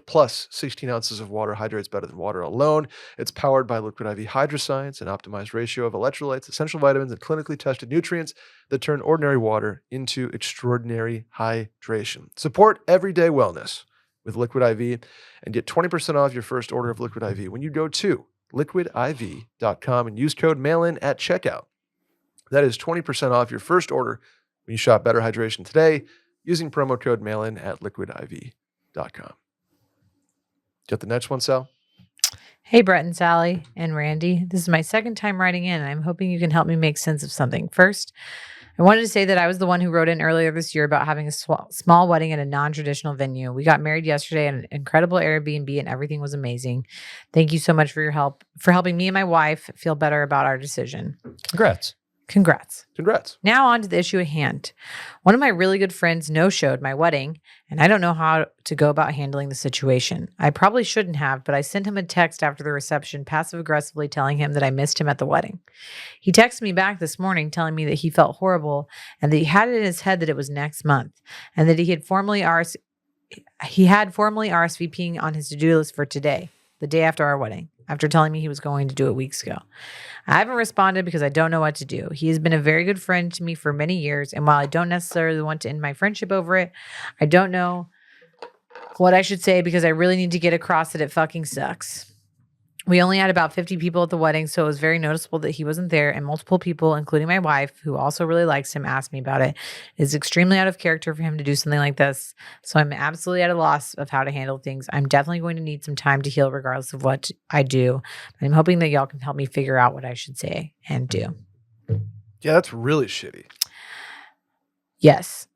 Speaker 1: plus 16 ounces of water hydrates better than water alone. It's powered by Liquid IV Hydroscience, an optimized ratio of electrolytes, essential vitamins, and clinically tested nutrients that turn ordinary water into extraordinary hydration. Support everyday wellness with Liquid IV and get 20% off your first order of Liquid IV when you go to liquidiv.com and use code MAILIN at checkout. That is 20% off your first order when you shop Better Hydration today using promo code MAILIN at liquidiv.com. Got the next one, Sal?
Speaker 2: Hey, Brett and Sally and Randy. This is my second time writing in, and I'm hoping you can help me make sense of something. First, I wanted to say that I was the one who wrote in earlier this year about having a small wedding at a non-traditional venue. We got married yesterday at an incredible Airbnb, and everything was amazing. Thank you so much for your help, for helping me and my wife feel better about our decision.
Speaker 3: Congrats.
Speaker 2: Congrats. Now on to the issue at hand. One of my really good friends no-showed my wedding, and I don't know how to go about handling the situation. I probably shouldn't have, but I sent him a text after the reception, passive-aggressively telling him that I missed him at the wedding. He texted me back this morning telling me that he felt horrible and that he had it in his head that it was next month and that he had formally RSVPing on his to-do list for today, the day after our wedding, after telling me he was going to do it weeks ago. I haven't responded because I don't know what to do. He has been a very good friend to me for many years, and while I don't necessarily want to end my friendship over it, I don't know what I should say because I really need to get across that it fucking sucks. We only had about 50 people at the wedding, so it was very noticeable that he wasn't there, and multiple people, including my wife, who also really likes him, asked me about it. It's extremely out of character for him to do something like this, so I'm absolutely at a loss of how to handle things. I'm definitely going to need some time to heal regardless of what I do. I'm hoping that y'all can help me figure out what I should say and do.
Speaker 1: Yeah, that's really shitty.
Speaker 2: Yes.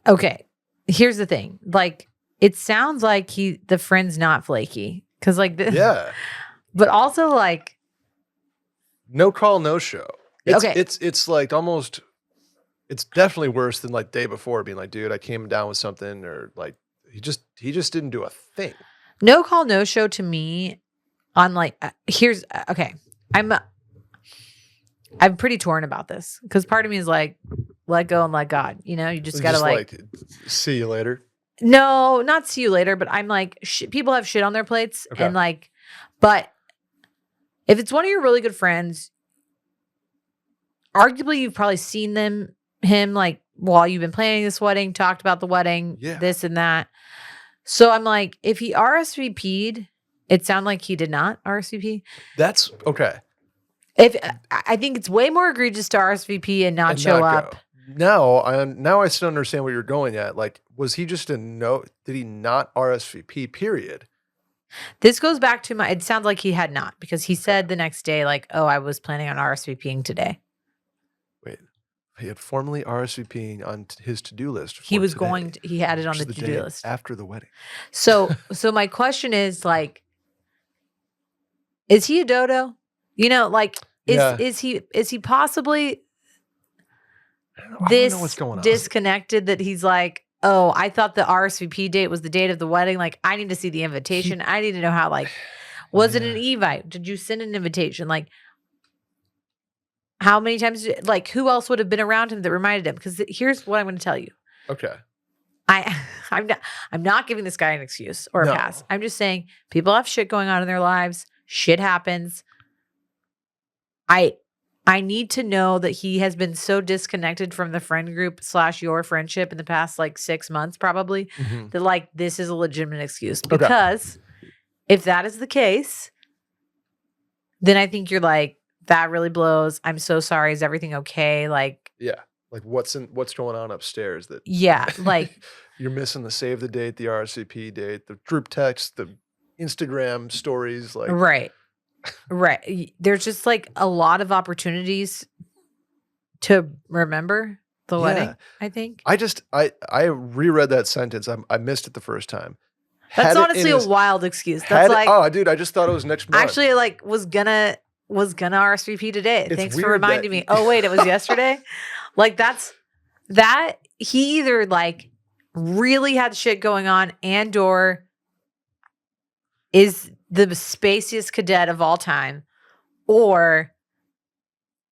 Speaker 2: Okay, here's the thing. Like, it sounds like the friend's not flaky. Cause
Speaker 1: yeah,
Speaker 2: but also like
Speaker 1: no call, no show.
Speaker 2: Okay.
Speaker 1: It's like almost, it's definitely worse than like day before being like, dude, I came down with something, or like he just didn't do a thing.
Speaker 2: No call, no show to me on like, here's, okay. I'm pretty torn about this because part of me is like, let go and let God, you know, you just gotta like
Speaker 1: see you later.
Speaker 2: No, not see you later, but I'm like, people have shit on their plates. Okay. And like, but if it's one of your really good friends, arguably you've probably seen him like while you've been planning this wedding, talked about the wedding, this and that. So I'm like, if he RSVP'd, it sounded like he did not RSVP.
Speaker 1: That's okay.
Speaker 2: I think it's way more egregious to RSVP and not show up.
Speaker 1: Now I still understand what you're going at. Like, was he just did he not RSVP, period?
Speaker 2: This goes back to it sounds like he had not, because he said the next day, like, oh, I was planning on RSVPing today.
Speaker 1: Wait, he had formally RSVPing on his to-do list.
Speaker 2: He was today, he had it on the to-do list.
Speaker 1: After the wedding.
Speaker 2: So my question is like, is he a dodo? You know, like, is he possibly
Speaker 1: I don't know what's going on.
Speaker 2: Disconnected that he's like, oh, I thought the RSVP date was the date of the wedding. Like, I need to see the invitation. I need to know how, like, was it an evite? Did you send an invitation? Like, how many times, like, who else would have been around him that reminded him? Because here's what I'm going to tell you.
Speaker 1: Okay.
Speaker 2: I'm not giving this guy an excuse or a pass. I'm just saying people have shit going on in their lives. Shit happens. I need to know that he has been so disconnected from the friend group / your friendship in the past like 6 months, probably, that like this is a legitimate excuse. Because if that is the case, then I think you're like, that really blows. I'm so sorry. Is everything okay? Like,
Speaker 1: yeah. Like what's going on upstairs that
Speaker 2: like
Speaker 1: you're missing the save the date, the RSVP date, the group text, the Instagram stories, like
Speaker 2: right. There's just like a lot of opportunities to remember the wedding, I think.
Speaker 1: I reread that sentence. I missed it the first time.
Speaker 2: That's honestly a wild excuse. That's like,
Speaker 1: oh, dude, I just thought it was next month.
Speaker 2: Actually, like was gonna RSVP today. Thanks for reminding me. Oh wait, it was yesterday. Like that he either like really had shit going on and or is the spaciest cadet of all time, or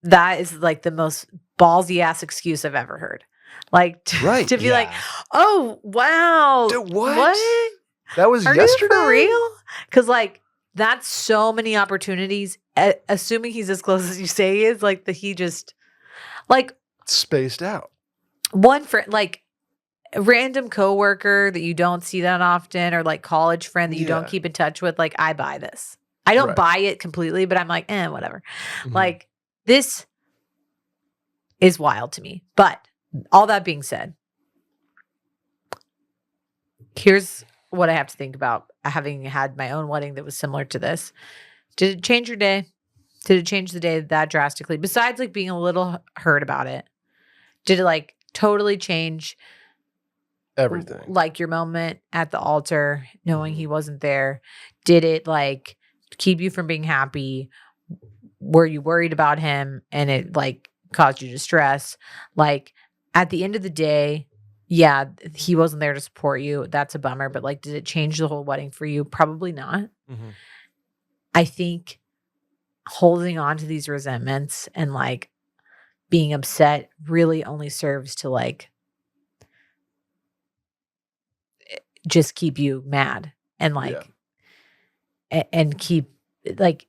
Speaker 2: that is like the most ballsy ass excuse I've ever heard. Like to be like, oh wow,
Speaker 1: Dude, what?
Speaker 2: What?
Speaker 1: That was
Speaker 2: Are
Speaker 1: yesterday?
Speaker 2: you for real? Because like that's so many opportunities. Assuming he's as close as you say he is, like that he just like
Speaker 1: spaced out.
Speaker 2: One friend, like a random coworker that you don't see that often, or like college friend that you don't keep in touch with. Like I buy this. I don't buy it completely, but I'm like, whatever. Mm-hmm. Like this is wild to me. But all that being said, here's what I have to think about having had my own wedding that was similar to this. Did it change your day? Did it change the day that drastically? Besides like being a little hurt about it, did it like totally change
Speaker 1: everything?
Speaker 2: Like your moment at the altar, knowing he wasn't there? Did it like keep you from being happy? Were you worried about him and it like caused you distress? Like at the end of the day, yeah, he wasn't there to support you. That's a bummer. But like, did it change the whole wedding for you? Probably not. Mm-hmm. I think holding on to these resentments and like being upset really only serves to like just keep you mad and like and keep like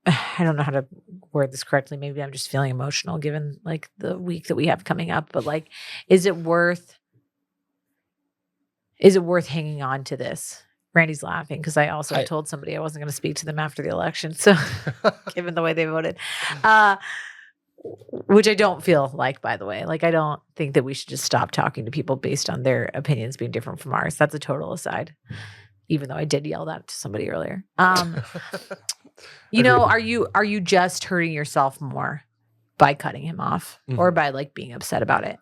Speaker 2: I don't know how to word this correctly. Maybe I'm just feeling emotional given like the week that we have coming up, but like, is it worth hanging on to this? Randy's laughing because I also told somebody I wasn't going to speak to them after the election. So given the way they voted, which I don't feel like, by the way, like, I don't think that we should just stop talking to people based on their opinions being different from ours. That's a total aside, even though I did yell that to somebody earlier. You know, are you just hurting yourself more by cutting him off or by like being upset about it?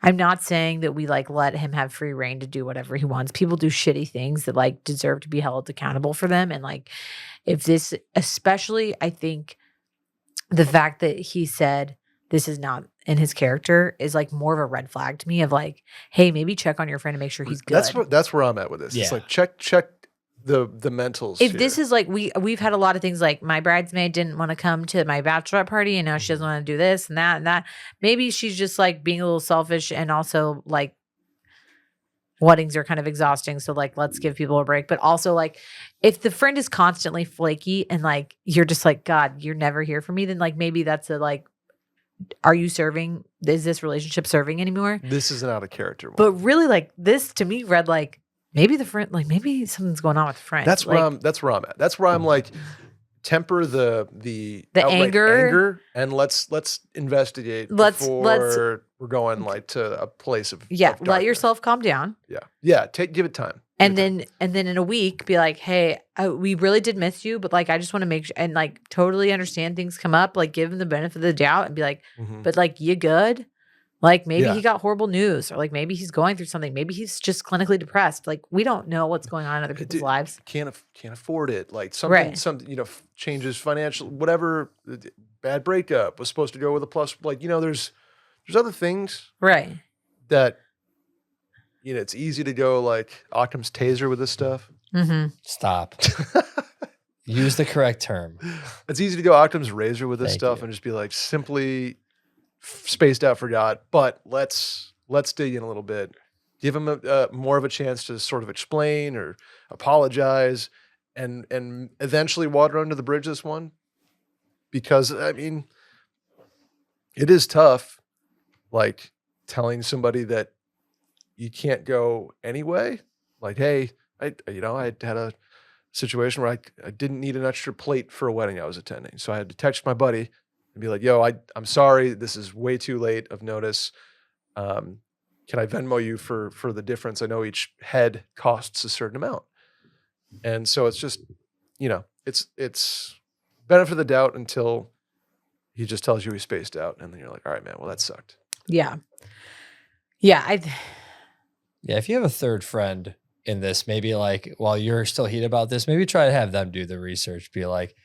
Speaker 2: I'm not saying that we like let him have free reign to do whatever he wants. People do shitty things that like deserve to be held accountable for them. And like, if this, especially, I think the fact that he said this is not in his character is like more of a red flag to me of like, hey, maybe check on your friend and make sure he's good.
Speaker 1: That's where I'm at with this. Yeah. It's like check the mentals.
Speaker 2: If this is like we've had a lot of things like my bridesmaid didn't want to come to my bachelorette party and now she doesn't want to do this and that and that. Maybe she's just like being a little selfish and also like weddings are kind of exhausting. So like let's give people a break. But also like if the friend is constantly flaky and like you're just like, God, you're never here for me, then like maybe that's a like, are you serving? Is this relationship serving anymore?
Speaker 1: This is an out of character one.
Speaker 2: But really like this to me read like maybe the friend, like maybe something's going on with the friend.
Speaker 1: That's
Speaker 2: like,
Speaker 1: where I'm at. That's where I'm like, temper the
Speaker 2: anger
Speaker 1: and let's investigate before we're going like to a place of
Speaker 2: let yourself calm down.
Speaker 1: Give it time.
Speaker 2: And then in a week be like, hey, we really did miss you, but like I just want to make sure and like totally understand things come up, like give him the benefit of the doubt and be like, but like you good? Like maybe he got horrible news or like maybe he's going through something. Maybe he's just clinically depressed. Like we don't know what's going on in other people's lives.
Speaker 1: Can't afford it. Like something, changes financial, whatever, bad breakup was supposed to go with a plus. Like, there's other things.
Speaker 2: Right.
Speaker 1: That, it's easy to go like Occam's taser with this stuff.
Speaker 2: Mm-hmm.
Speaker 3: Stop. Use the correct term.
Speaker 1: It's easy to go Occam's razor with this stuff and just be like simply spaced out, forgot, but let's dig in a little bit, give him a more of a chance to sort of explain or apologize and eventually water under the bridge this one, because I mean it is tough like telling somebody that you can't go anyway, like, hey, I had a situation where I didn't need an extra plate for a wedding I was attending, so I had to text my buddy and be like, yo, I'm sorry, this is way too late of notice. Can I Venmo you for the difference? I know each head costs a certain amount. And so it's just, it's benefit of the doubt until he just tells you he's spaced out. And then you're like, all right, man, well, that sucked.
Speaker 2: Yeah. Yeah.
Speaker 3: If you have a third friend in this, maybe like while you're still heated about this, maybe try to have them do the research. Be like,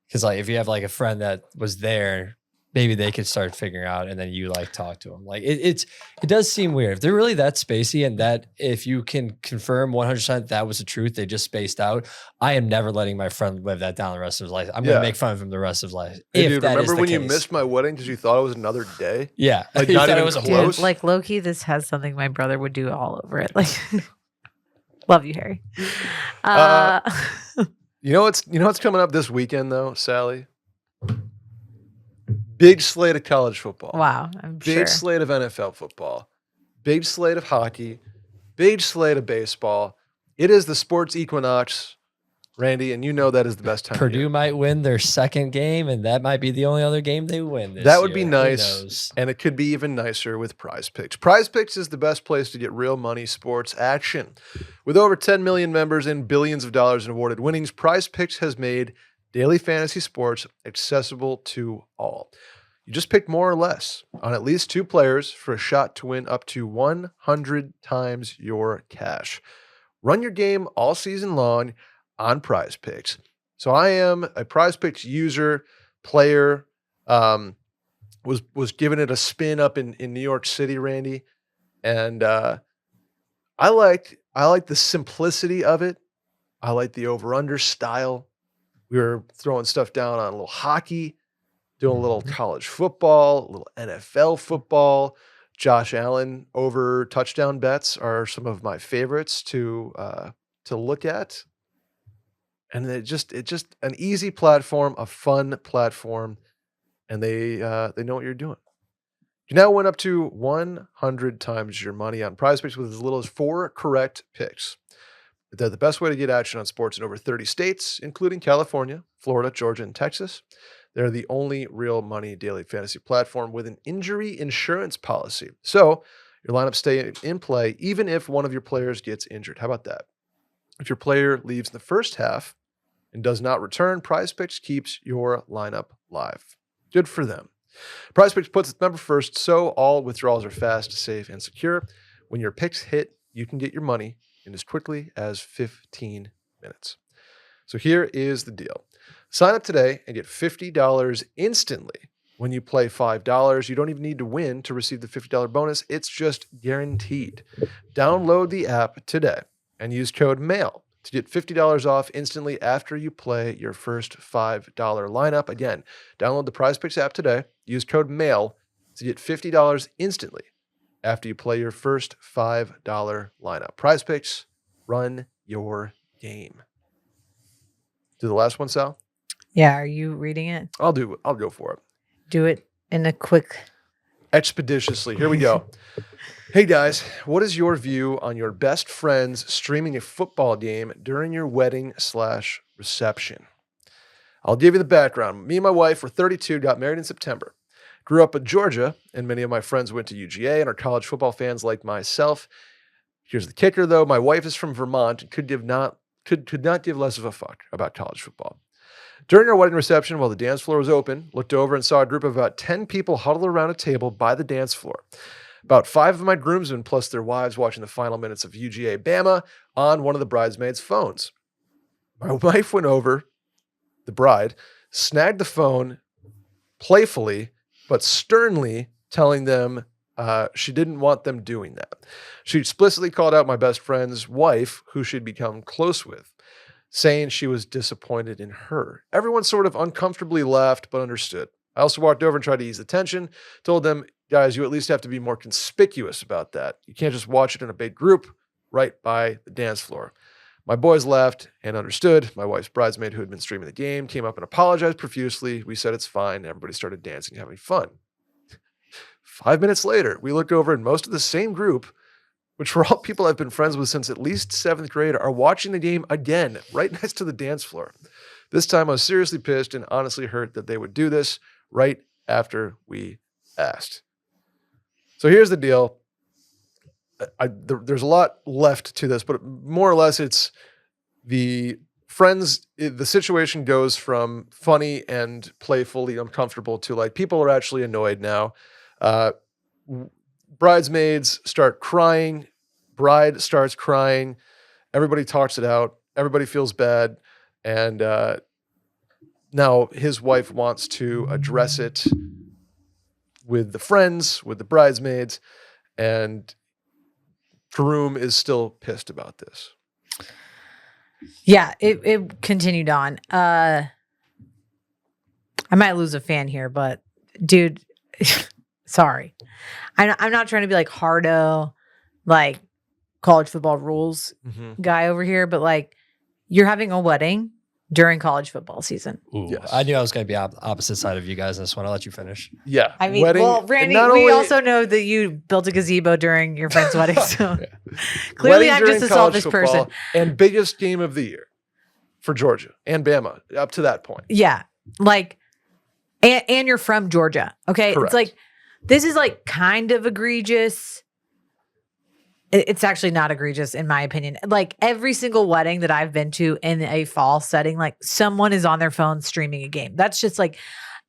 Speaker 3: because like if you have like a friend that was there, maybe they could start figuring out, and then you like talk to them. Like it does seem weird. If they're really that spacey, and that if you can confirm 100% that was the truth, they just spaced out. I am never letting my friend live that down the rest of his life. I'm going to make fun of him the rest of his life.
Speaker 1: Hey,
Speaker 3: if
Speaker 1: dude,
Speaker 3: that is
Speaker 1: remember
Speaker 3: the
Speaker 1: when you
Speaker 3: case.
Speaker 1: missed my wedding because you thought it was another day?
Speaker 3: Yeah,
Speaker 1: like
Speaker 3: you
Speaker 1: not
Speaker 3: thought
Speaker 1: even
Speaker 3: it was a
Speaker 1: close.
Speaker 2: Dude, like Loki, this has something my brother would do all over it. Like, love you, Harry.
Speaker 1: You know what's coming up this weekend though, Sally? Big slate of college football.
Speaker 2: Wow, I'm
Speaker 1: big
Speaker 2: sure.
Speaker 1: slate of NFL football. Big slate of hockey. Big slate of baseball. It is the sports equinox, Randy, and you know that is the best time.
Speaker 3: Purdue might win their second game, and that might be the only other game they win this
Speaker 1: That would
Speaker 3: year.
Speaker 1: be nice, and it could be even nicer with Prize Picks. Prize Picks is the best place to get real money sports action. With over 10 million members and billions of dollars in awarded winnings, Prize Picks has made daily fantasy sports accessible to all. You just pick more or less on at least 2 players for a shot to win up to 100 times your cash. Run your game all season long on Prize Picks. So I am a Prize Picks user, player, was giving it a spin up in New York City, Randy. And I like the simplicity of it. I like the over-under style. We were throwing stuff down on a little hockey, doing a little college football, a little NFL football. Josh Allen over touchdown bets are some of my favorites to look at. And it's just an easy platform, a fun platform, and they know what you're doing. You now win up to 100 times your money on Prize Picks with as little as 4 correct picks. They're the best way to get action on sports in over 30 states, including California, Florida, Georgia, and Texas. They're the only real money daily fantasy platform with an injury insurance policy. So your lineups stay in play even if one of your players gets injured. How about that? If your player leaves in the first half and does not return, Prize Picks keeps your lineup live. Good for them. Prize Picks puts its member first, so all withdrawals are fast, safe, and secure. When your picks hit, you can get your money in as quickly as 15 minutes. So here is the deal. Sign up today and get $50 instantly when you play $5. You don't even need to win to receive the $50 bonus. It's just guaranteed. Download the app today and use code MAIL to get $50 off instantly after you play your first $5 lineup. Again, download the Prize Picks app today. Use code MAIL to get $50 instantly after you play your first $5 lineup. Prize Picks, run your game. Do the last one, Sal?
Speaker 2: Yeah, are you reading it?
Speaker 1: I'll go for it.
Speaker 2: Do it in a quick...
Speaker 1: Expeditiously. Here we go. Hey guys, what is your view on your best friends streaming a football game during your wedding/reception? I'll give you the background. Me and my wife were 32, got married in September. Grew up in Georgia, and many of my friends went to UGA and are college football fans like myself. Here's the kicker, though. My wife is from Vermont and could not give less of a fuck about college football. During our wedding reception, while the dance floor was open, looked over and saw a group of about 10 people huddled around a table by the dance floor. About 5 of my groomsmen plus their wives watching the final minutes of UGA Bama on one of the bridesmaids' phones. My wife went over, the bride, snagged the phone playfully, but sternly telling them she didn't want them doing that. She explicitly called out my best friend's wife, who she'd become close with, saying she was disappointed in her. Everyone sort of uncomfortably laughed, but understood. I also walked over and tried to ease the tension, told them, guys, you at least have to be more conspicuous about that. You can't just watch it in a big group right by the dance floor. My boys laughed and understood. My wife's bridesmaid, who had been streaming the game, came up and apologized profusely. We said it's fine. Everybody started dancing, having fun. 5 minutes later, we look over and most of the same group, which were all people I've been friends with since at least 7th grade, are watching the game again, right next to the dance floor. This time I was seriously pissed and honestly hurt that they would do this right after we asked. So here's the deal. There's a lot left to this, but more or less it's the friends, the situation goes from funny and playfully uncomfortable to like people are actually annoyed now. Bridesmaids start crying. Bride starts crying. Everybody talks it out. Everybody feels bad. And now his wife wants to address it with the friends, with the bridesmaids, and groom is still pissed about this.
Speaker 2: Yeah, it continued on. I might lose a fan here, but dude, sorry. I'm not trying to be like hardo, like college football rules guy over here, but like you're having a wedding during college football season.
Speaker 3: Ooh,
Speaker 1: yes.
Speaker 3: I knew I was going to be opposite side of you guys. I just want to let you finish.
Speaker 1: Yeah.
Speaker 2: I mean, well, Randy, we also know that you built a gazebo during your friend's wedding. So clearly I'm just a selfish person.
Speaker 1: And biggest game of the year for Georgia and Bama up to that point.
Speaker 2: Yeah. Like, and you're from Georgia. Okay.
Speaker 1: Correct.
Speaker 2: It's like, this is like kind of egregious. It's actually not egregious in my opinion. Like every single wedding that I've been to in a fall setting, like someone is on their phone streaming a game. That's just like,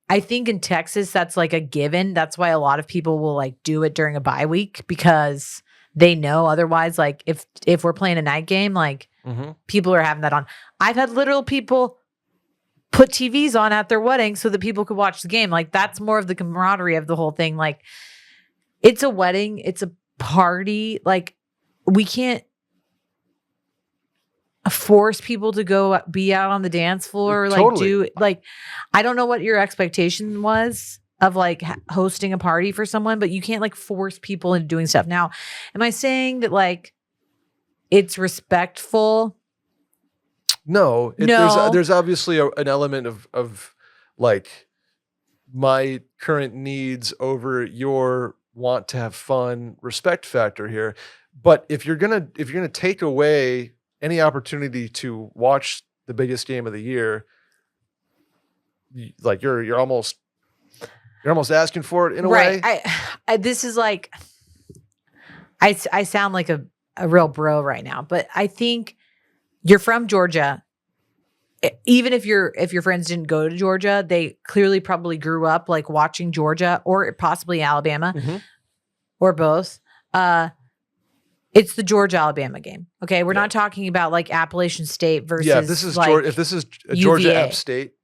Speaker 2: I think in Texas, that's like a given. That's why a lot of people will like do it during a bye week because they know otherwise, like if we're playing a night game, like people are having that on. I've had literal people put TVs on at their wedding so that people could watch the game. Like that's more of the camaraderie of the whole thing. Like it's a wedding. It's a party. Like we can't force people to go be out on the dance floor or like do like, I don't know what your expectation was of like hosting a party for someone, but you can't like force people into doing stuff. Now, am I saying that like it's respectful?
Speaker 1: No,
Speaker 2: No.
Speaker 1: There's obviously an element of like my current needs over your want to have fun respect factor here. But if you're gonna take away any opportunity to watch the biggest game of the year, like you're almost asking for it in a way.
Speaker 2: I this is like I sound like a real bro right now, but I think you're from Georgia. Even if your friends didn't go to Georgia, they clearly probably grew up like watching Georgia or possibly Alabama or both. It's the Georgia-Alabama game. Okay. We're not talking about like Appalachian State versus
Speaker 1: if this is
Speaker 2: like
Speaker 1: if this is Georgia App State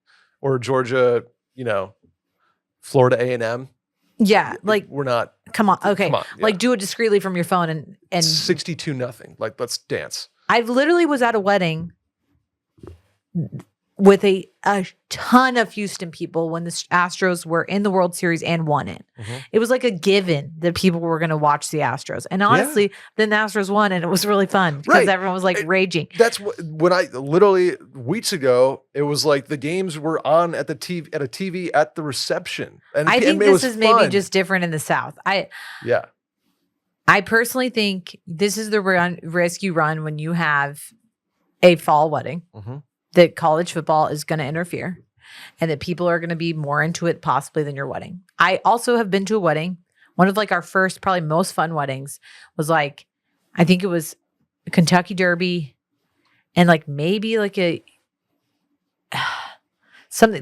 Speaker 1: or Georgia, Florida A&M.
Speaker 2: Yeah. Like
Speaker 1: we're not.
Speaker 2: Come on. Okay.
Speaker 1: Come on,
Speaker 2: Like do it discreetly from your phone and
Speaker 1: 62-0. Like let's dance.
Speaker 2: I literally was at a wedding with a ton of Houston people when the Astros were in the World Series and won it. It was like a given that people were going to watch the Astros. And honestly, then the Astros won and it was really fun because everyone was like raging.
Speaker 1: That's when I literally weeks ago, it was like the games were on at the TV at the reception. And
Speaker 2: I think this is maybe just different in the South. I personally think this is the risk you run when you have a fall wedding. That college football is going to interfere and that people are going to be more into it possibly than your wedding. I also have been to a wedding. One of like our first, probably most fun weddings was like, I think it was a Kentucky Derby and like maybe like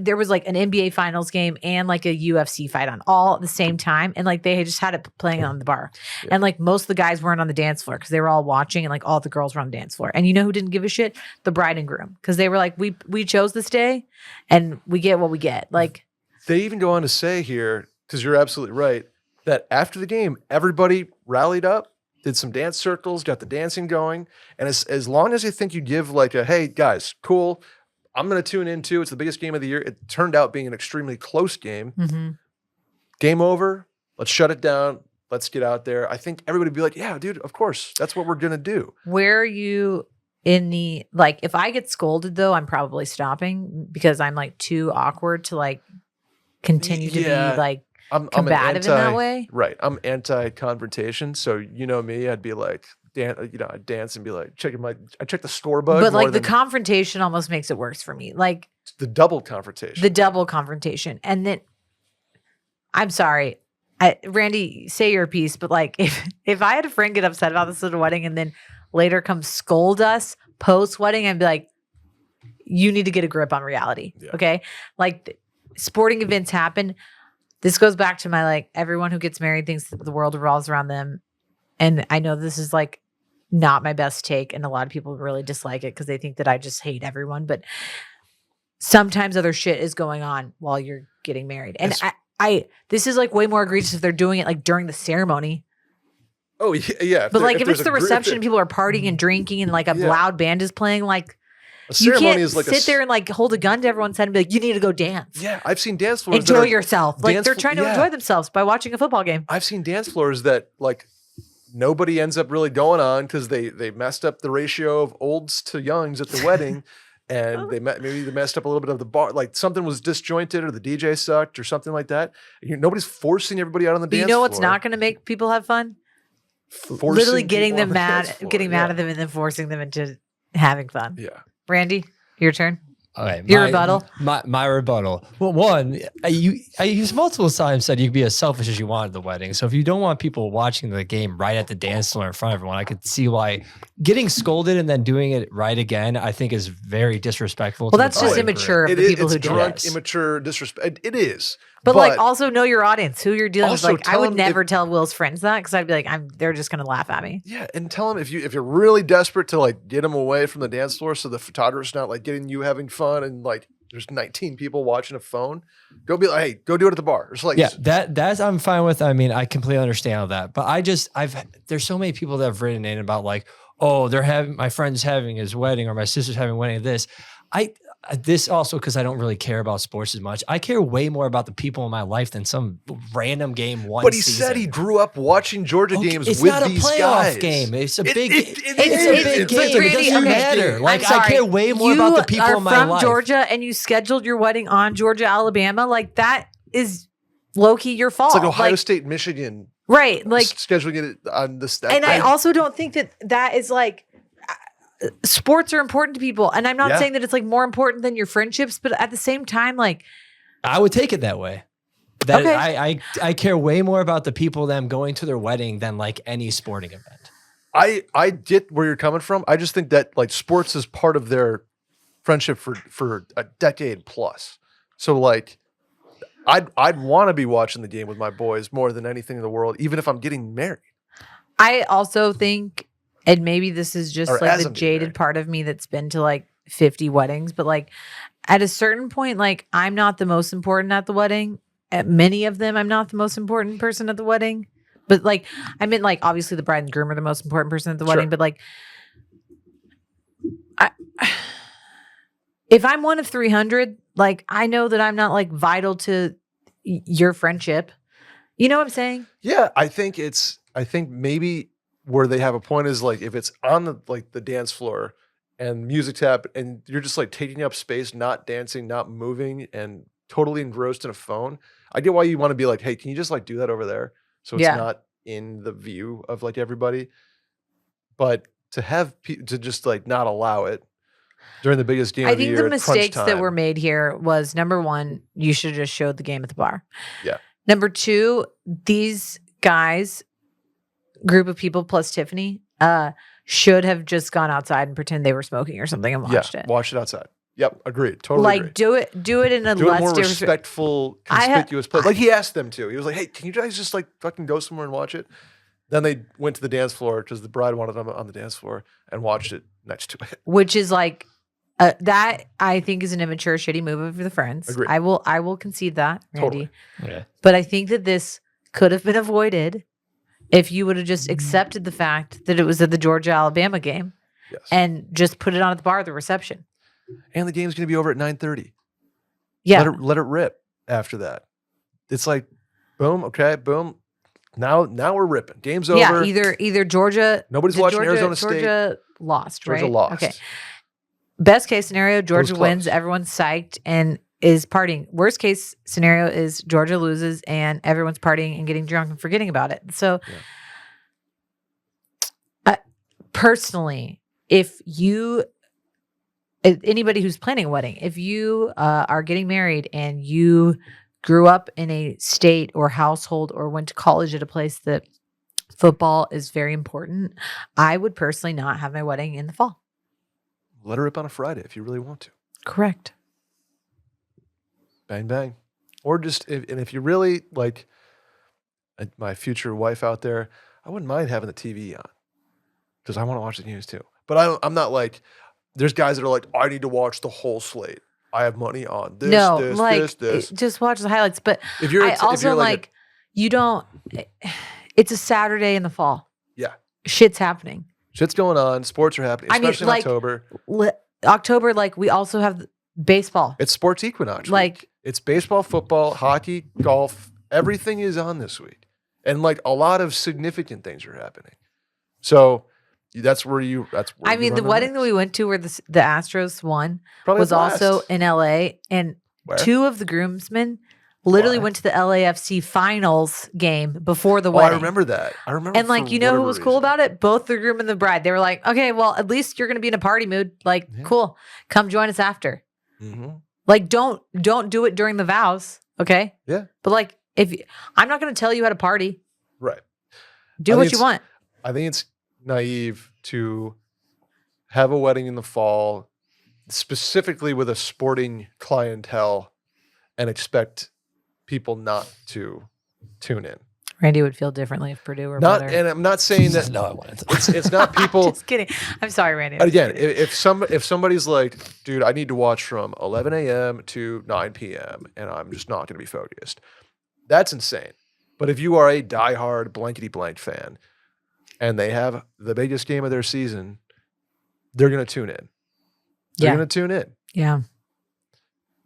Speaker 2: there was like an NBA finals game and like a UFC fight on all at the same time. And like, they just had it playing on the bar and like most of the guys weren't on the dance floor because they were all watching and like all the girls were on the dance floor. And you know who didn't give a shit? The bride and groom. Cause they were like, we chose this day and we get what we get. Like
Speaker 1: they even go on to say here, cause you're absolutely right, that after the game, everybody rallied up, did some dance circles, got the dancing going. And as long as you think you give like hey guys, cool, I'm going to tune in too. It's the biggest game of the year. It turned out being an extremely close game. Game over. Let's shut it down. Let's get out there. I think everybody would be like, yeah, dude, of course. That's what we're going to do. Where
Speaker 2: are you in the, like, if I get scolded though, I'm probably stopping because I'm like too awkward to like continue to be like combative in that way.
Speaker 1: Right. I'm anti-confrontation. So you know me, I'd be like, I'd dance and be like, I check the score bug.
Speaker 2: But like the confrontation almost makes it worse for me. Like
Speaker 1: the double confrontation. And then I'm sorry, Randy, say your piece, but like if I had a friend get upset about this at a wedding and then later come scold us post wedding, I'd be like, you need to get a grip on reality. Yeah. Okay. Like sporting events happen. This goes back to my, like, everyone who gets married thinks that the world revolves around them. And I know this is like not my best take. And a lot of people really dislike it because they think that I just hate everyone. But sometimes other shit is going on while you're getting married. And
Speaker 2: this is like way more egregious if they're doing it like during the ceremony.
Speaker 1: Oh yeah.
Speaker 2: But like if it's the reception, people are partying and drinking and like a loud band is playing, like
Speaker 1: a ceremony
Speaker 2: you can't
Speaker 1: is like
Speaker 2: sit there and like hold a gun to everyone's head and be like, you need to go dance.
Speaker 1: Yeah, I've seen dance floors.
Speaker 2: Enjoy yourself. Like they're trying to enjoy themselves by watching a football game.
Speaker 1: I've seen dance floors that like nobody ends up really going on because they messed up the ratio of olds to youngs at the wedding. And maybe they messed up a little bit of the bar, like something was disjointed or the DJ sucked or something like that. Nobody's forcing everybody out on the dance floor.
Speaker 2: You know what's not going to make people have fun? Literally getting them mad, getting mad at them, and then forcing them into having fun.
Speaker 1: Yeah.
Speaker 2: Randy, your turn.
Speaker 3: Okay,
Speaker 2: your rebuttal.
Speaker 3: My rebuttal. Well, one, you multiple times said you could be as selfish as you want at the wedding. So if you don't want people watching the game right at the dance floor in front of everyone, I could see why getting scolded and then doing it right again, I think is very disrespectful.
Speaker 2: Well, that's just immature of the people who do it.
Speaker 1: Immature disrespect. It is.
Speaker 2: But like, also know your audience, who you're dealing with. Like, I would never tell Will's friends that because I'd be like, they're just gonna laugh at me.
Speaker 1: Yeah, and tell them if you're really desperate to like get them away from the dance floor, so the photographer's not like getting you having fun and like there's 19 people watching a phone. Go be like, hey, go do it at the bar. It's like,
Speaker 3: yeah, that's I'm fine with. I mean, I completely understand all that, but there's so many people that have written in about like, oh, my friend's having his wedding or my sister's having a wedding of this. This also because I don't really care about sports as much. I care way more about the people in my life than some random game one.
Speaker 1: But he said he grew up watching Georgia games with these guys.
Speaker 3: It's not a playoff game. It's a big. It's a big game. It doesn't matter. Like I care way more about the people in my life. You are from
Speaker 2: Georgia and you scheduled your wedding on Georgia, Alabama. Like that is low key your fault.
Speaker 1: It's like Ohio State, Michigan,
Speaker 2: right? Like
Speaker 1: scheduling it on this.
Speaker 2: And I also don't think that is like. Sports are important to people. And I'm not saying that it's like more important than your friendships, but at the same time, like
Speaker 3: I would take it that way. That I care way more about the people them going to their wedding than like any sporting event.
Speaker 1: I get where you're coming from. I just think that like sports is part of their friendship for a decade plus. So like I'd want to be watching the game with my boys more than anything in the world, even if I'm getting married.
Speaker 2: I also think, and maybe this is just like the jaded part of me that's been to like 50 weddings, but like at a certain point, like I'm not the most important at the wedding. At many of them, I'm not the most important person at the wedding. But like, I mean, like obviously the bride and groom are the most important person at the wedding. But like, if I'm one of 300, like I know that I'm not like vital to your friendship. You know what I'm saying?
Speaker 1: Yeah, I think maybe where they have a point is like if it's on the dance floor and music tap and you're just like taking up space, not dancing, not moving, and totally engrossed in a phone. I get why you want to be like, hey, can you just like do that over there so it's not in the view of like everybody. But to have to just like not allow it during the biggest game of the year.
Speaker 2: I think the mistakes that were made here was number one, you should have just showed the game at the bar.
Speaker 1: Yeah.
Speaker 2: Number two, these guys. Group of people plus Tiffany should have just gone outside and pretend they were smoking or something and watched it.
Speaker 1: Watch it outside. Yep, agreed. Totally
Speaker 2: like
Speaker 1: agree.
Speaker 2: Do it in a
Speaker 1: less more respectful, conspicuous place. Like he asked them to. He was like, "Hey, can you guys just like fucking go somewhere and watch it?" Then they went to the dance floor because the bride wanted them on the dance floor and watched it next to it.
Speaker 2: Which is like that I think is an immature, shitty move of the friends.
Speaker 1: Agreed.
Speaker 2: I will concede that, Randy.
Speaker 1: Totally.
Speaker 3: Yeah.
Speaker 2: But I think that this could have been avoided if you would have just accepted the fact that it was at the Georgia-Alabama game and just put it on at the bar at the reception.
Speaker 1: And the game's going to be over at 9:30.
Speaker 2: Yeah.
Speaker 1: Let it rip after that. It's like, boom, okay, boom. Now we're ripping. Game's over.
Speaker 2: Yeah, either Georgia.
Speaker 1: Nobody's watching Arizona State.
Speaker 2: Georgia lost, right?
Speaker 1: Georgia lost.
Speaker 2: Okay. Best case scenario, Georgia wins. Everyone's psyched and is partying. Worst case scenario is Georgia loses and everyone's partying and getting drunk and forgetting about it. So personally, if anybody who's planning a wedding, if you are getting married and you grew up in a state or household or went to college at a place that football is very important, I would personally not have my wedding in the fall.
Speaker 1: Let her rip on a Friday if you really want to.
Speaker 2: Correct.
Speaker 1: Bang, bang. Or just, if you really like my future wife out there, I wouldn't mind having the TV on because I want to watch the news too. But I'm not like, there's guys that are like, I need to watch the whole slate. I have money on this,
Speaker 2: no,
Speaker 1: this,
Speaker 2: like
Speaker 1: this.
Speaker 2: just watch the highlights. But
Speaker 1: If you're,
Speaker 2: I also like you don't. It's a Saturday in the fall.
Speaker 1: Yeah,
Speaker 2: shit's happening.
Speaker 1: Shit's going on. Sports are happening, especially in October.
Speaker 2: October, like we also have baseball.
Speaker 1: It's sports equinox.
Speaker 2: Like
Speaker 1: week. It's baseball, football, hockey, golf. Everything is on this week, and like a lot of significant things are happening. So that's where you.
Speaker 2: I mean, the wedding that we went to where the Astros won was also in LA, and two of the groomsmen literally went to the LAFC finals game before the wedding.
Speaker 1: I remember that. I remember.
Speaker 2: And like, you know who was cool about it? Both the groom and the bride. They were like, okay, well, at least you're going to be in a party mood. Like, cool. Come join us after. Mm-hmm. Like, don't do it during the vows. Okay.
Speaker 1: Yeah.
Speaker 2: But like, I'm not going to tell you how to party.
Speaker 1: Right.
Speaker 2: Do what you want.
Speaker 1: I think it's naive to have a wedding in the fall, specifically with a sporting clientele, and expect people not to tune in.
Speaker 2: Randy would feel differently if Purdue were
Speaker 1: not,
Speaker 2: better.
Speaker 1: and I'm not saying that.
Speaker 3: No, I wouldn't.
Speaker 1: It's not people.
Speaker 2: Just kidding. I'm sorry, Randy.
Speaker 1: Again, if somebody's like, dude, I need to watch from 11 a.m. to 9 p.m. and I'm just not going to be focused, that's insane. But if you are a diehard blankety blank fan, and they have the biggest game of their season, they're going to tune in. They're going to tune in.
Speaker 2: Yeah.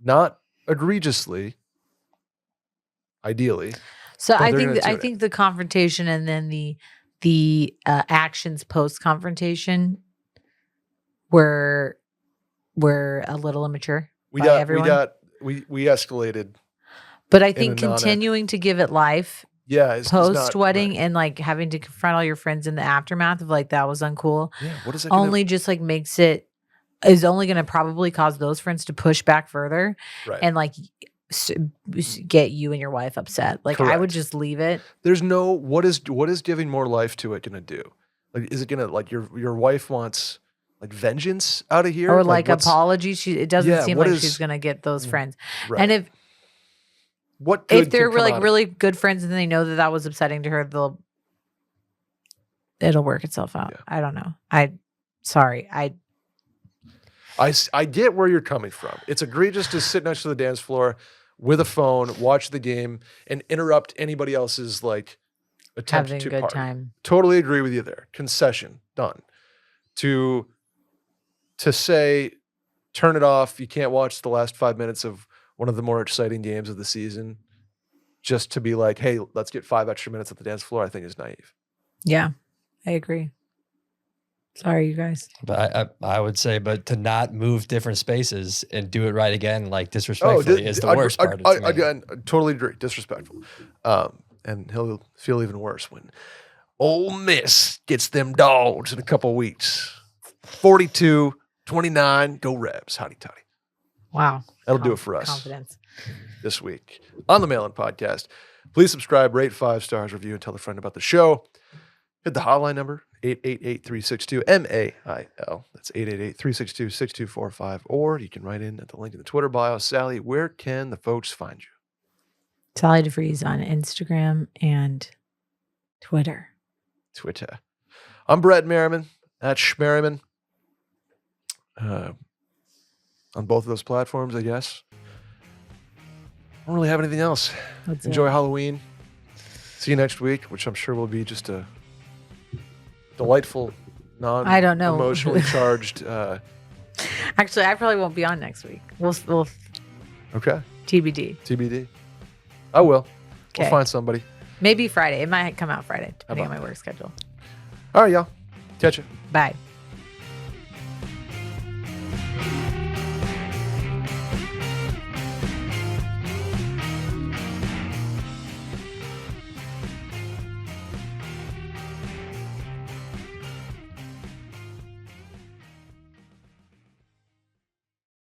Speaker 1: Not egregiously. Ideally,
Speaker 2: so I think the confrontation and then the actions post confrontation were a little immature. We
Speaker 1: escalated,
Speaker 2: but I think continuing to give it life, post wedding and like having to confront all your friends in the aftermath of like that was uncool.
Speaker 1: Yeah, what is it?
Speaker 2: Just like is only going to probably cause those friends to push back further, and like. Get you and your wife upset. Like Correct. I would just leave it.
Speaker 1: There's no what is giving more life to it gonna do? Like is it gonna like your wife wants like vengeance out of here
Speaker 2: or like apology? It doesn't seem like she's gonna get those friends. Right. And if they're really good friends and they know that was upsetting to her, it'll work itself out. Yeah. I don't know.
Speaker 1: I get where you're coming from. It's egregious to sit next to the dance floor with a phone, watch the game, and interrupt anybody else's like attempt
Speaker 2: having
Speaker 1: to
Speaker 2: a good
Speaker 1: party.
Speaker 2: Time.
Speaker 1: Totally agree with you there. Concession done. To say turn it off. You can't watch the last 5 minutes of one of the more exciting games of the season. Just to be like, hey, let's get 5 extra minutes at the dance floor. I think is naive.
Speaker 2: Yeah, I agree. Sorry, you guys.
Speaker 3: But I would say, but to not move different spaces and do it right again, like disrespectfully, is the worst part.
Speaker 1: Again, totally agree. Disrespectful. And he'll feel even worse when Ole Miss gets them dogs in a couple of weeks. 42-29, go Rebs. Howdy toddy.
Speaker 2: Wow.
Speaker 1: That'll do it for us.
Speaker 2: Confidence.
Speaker 1: This week on the Mail-In Podcast. Please subscribe, rate 5 stars, review, and tell a friend about the show. Hit the hotline number, 888-362-MAIL. That's 888-362-6245. Or you can write in at the link in the Twitter bio. Sally, where can the folks find you?
Speaker 2: Sally deFries on Instagram and Twitter.
Speaker 1: I'm Brett Merriman. That's Schmerriman. On both of those platforms, I guess. I don't really have anything else. Enjoy Halloween. See you next week, which I'm sure will be just a delightful, non-emotionally charged.
Speaker 2: Actually, I probably won't be on next week. We'll
Speaker 1: okay.
Speaker 2: TBD.
Speaker 1: I will. Okay. We'll find somebody.
Speaker 2: Maybe Friday. It might come out Friday, depending on my work schedule.
Speaker 1: All right, y'all. Catch you.
Speaker 2: Bye.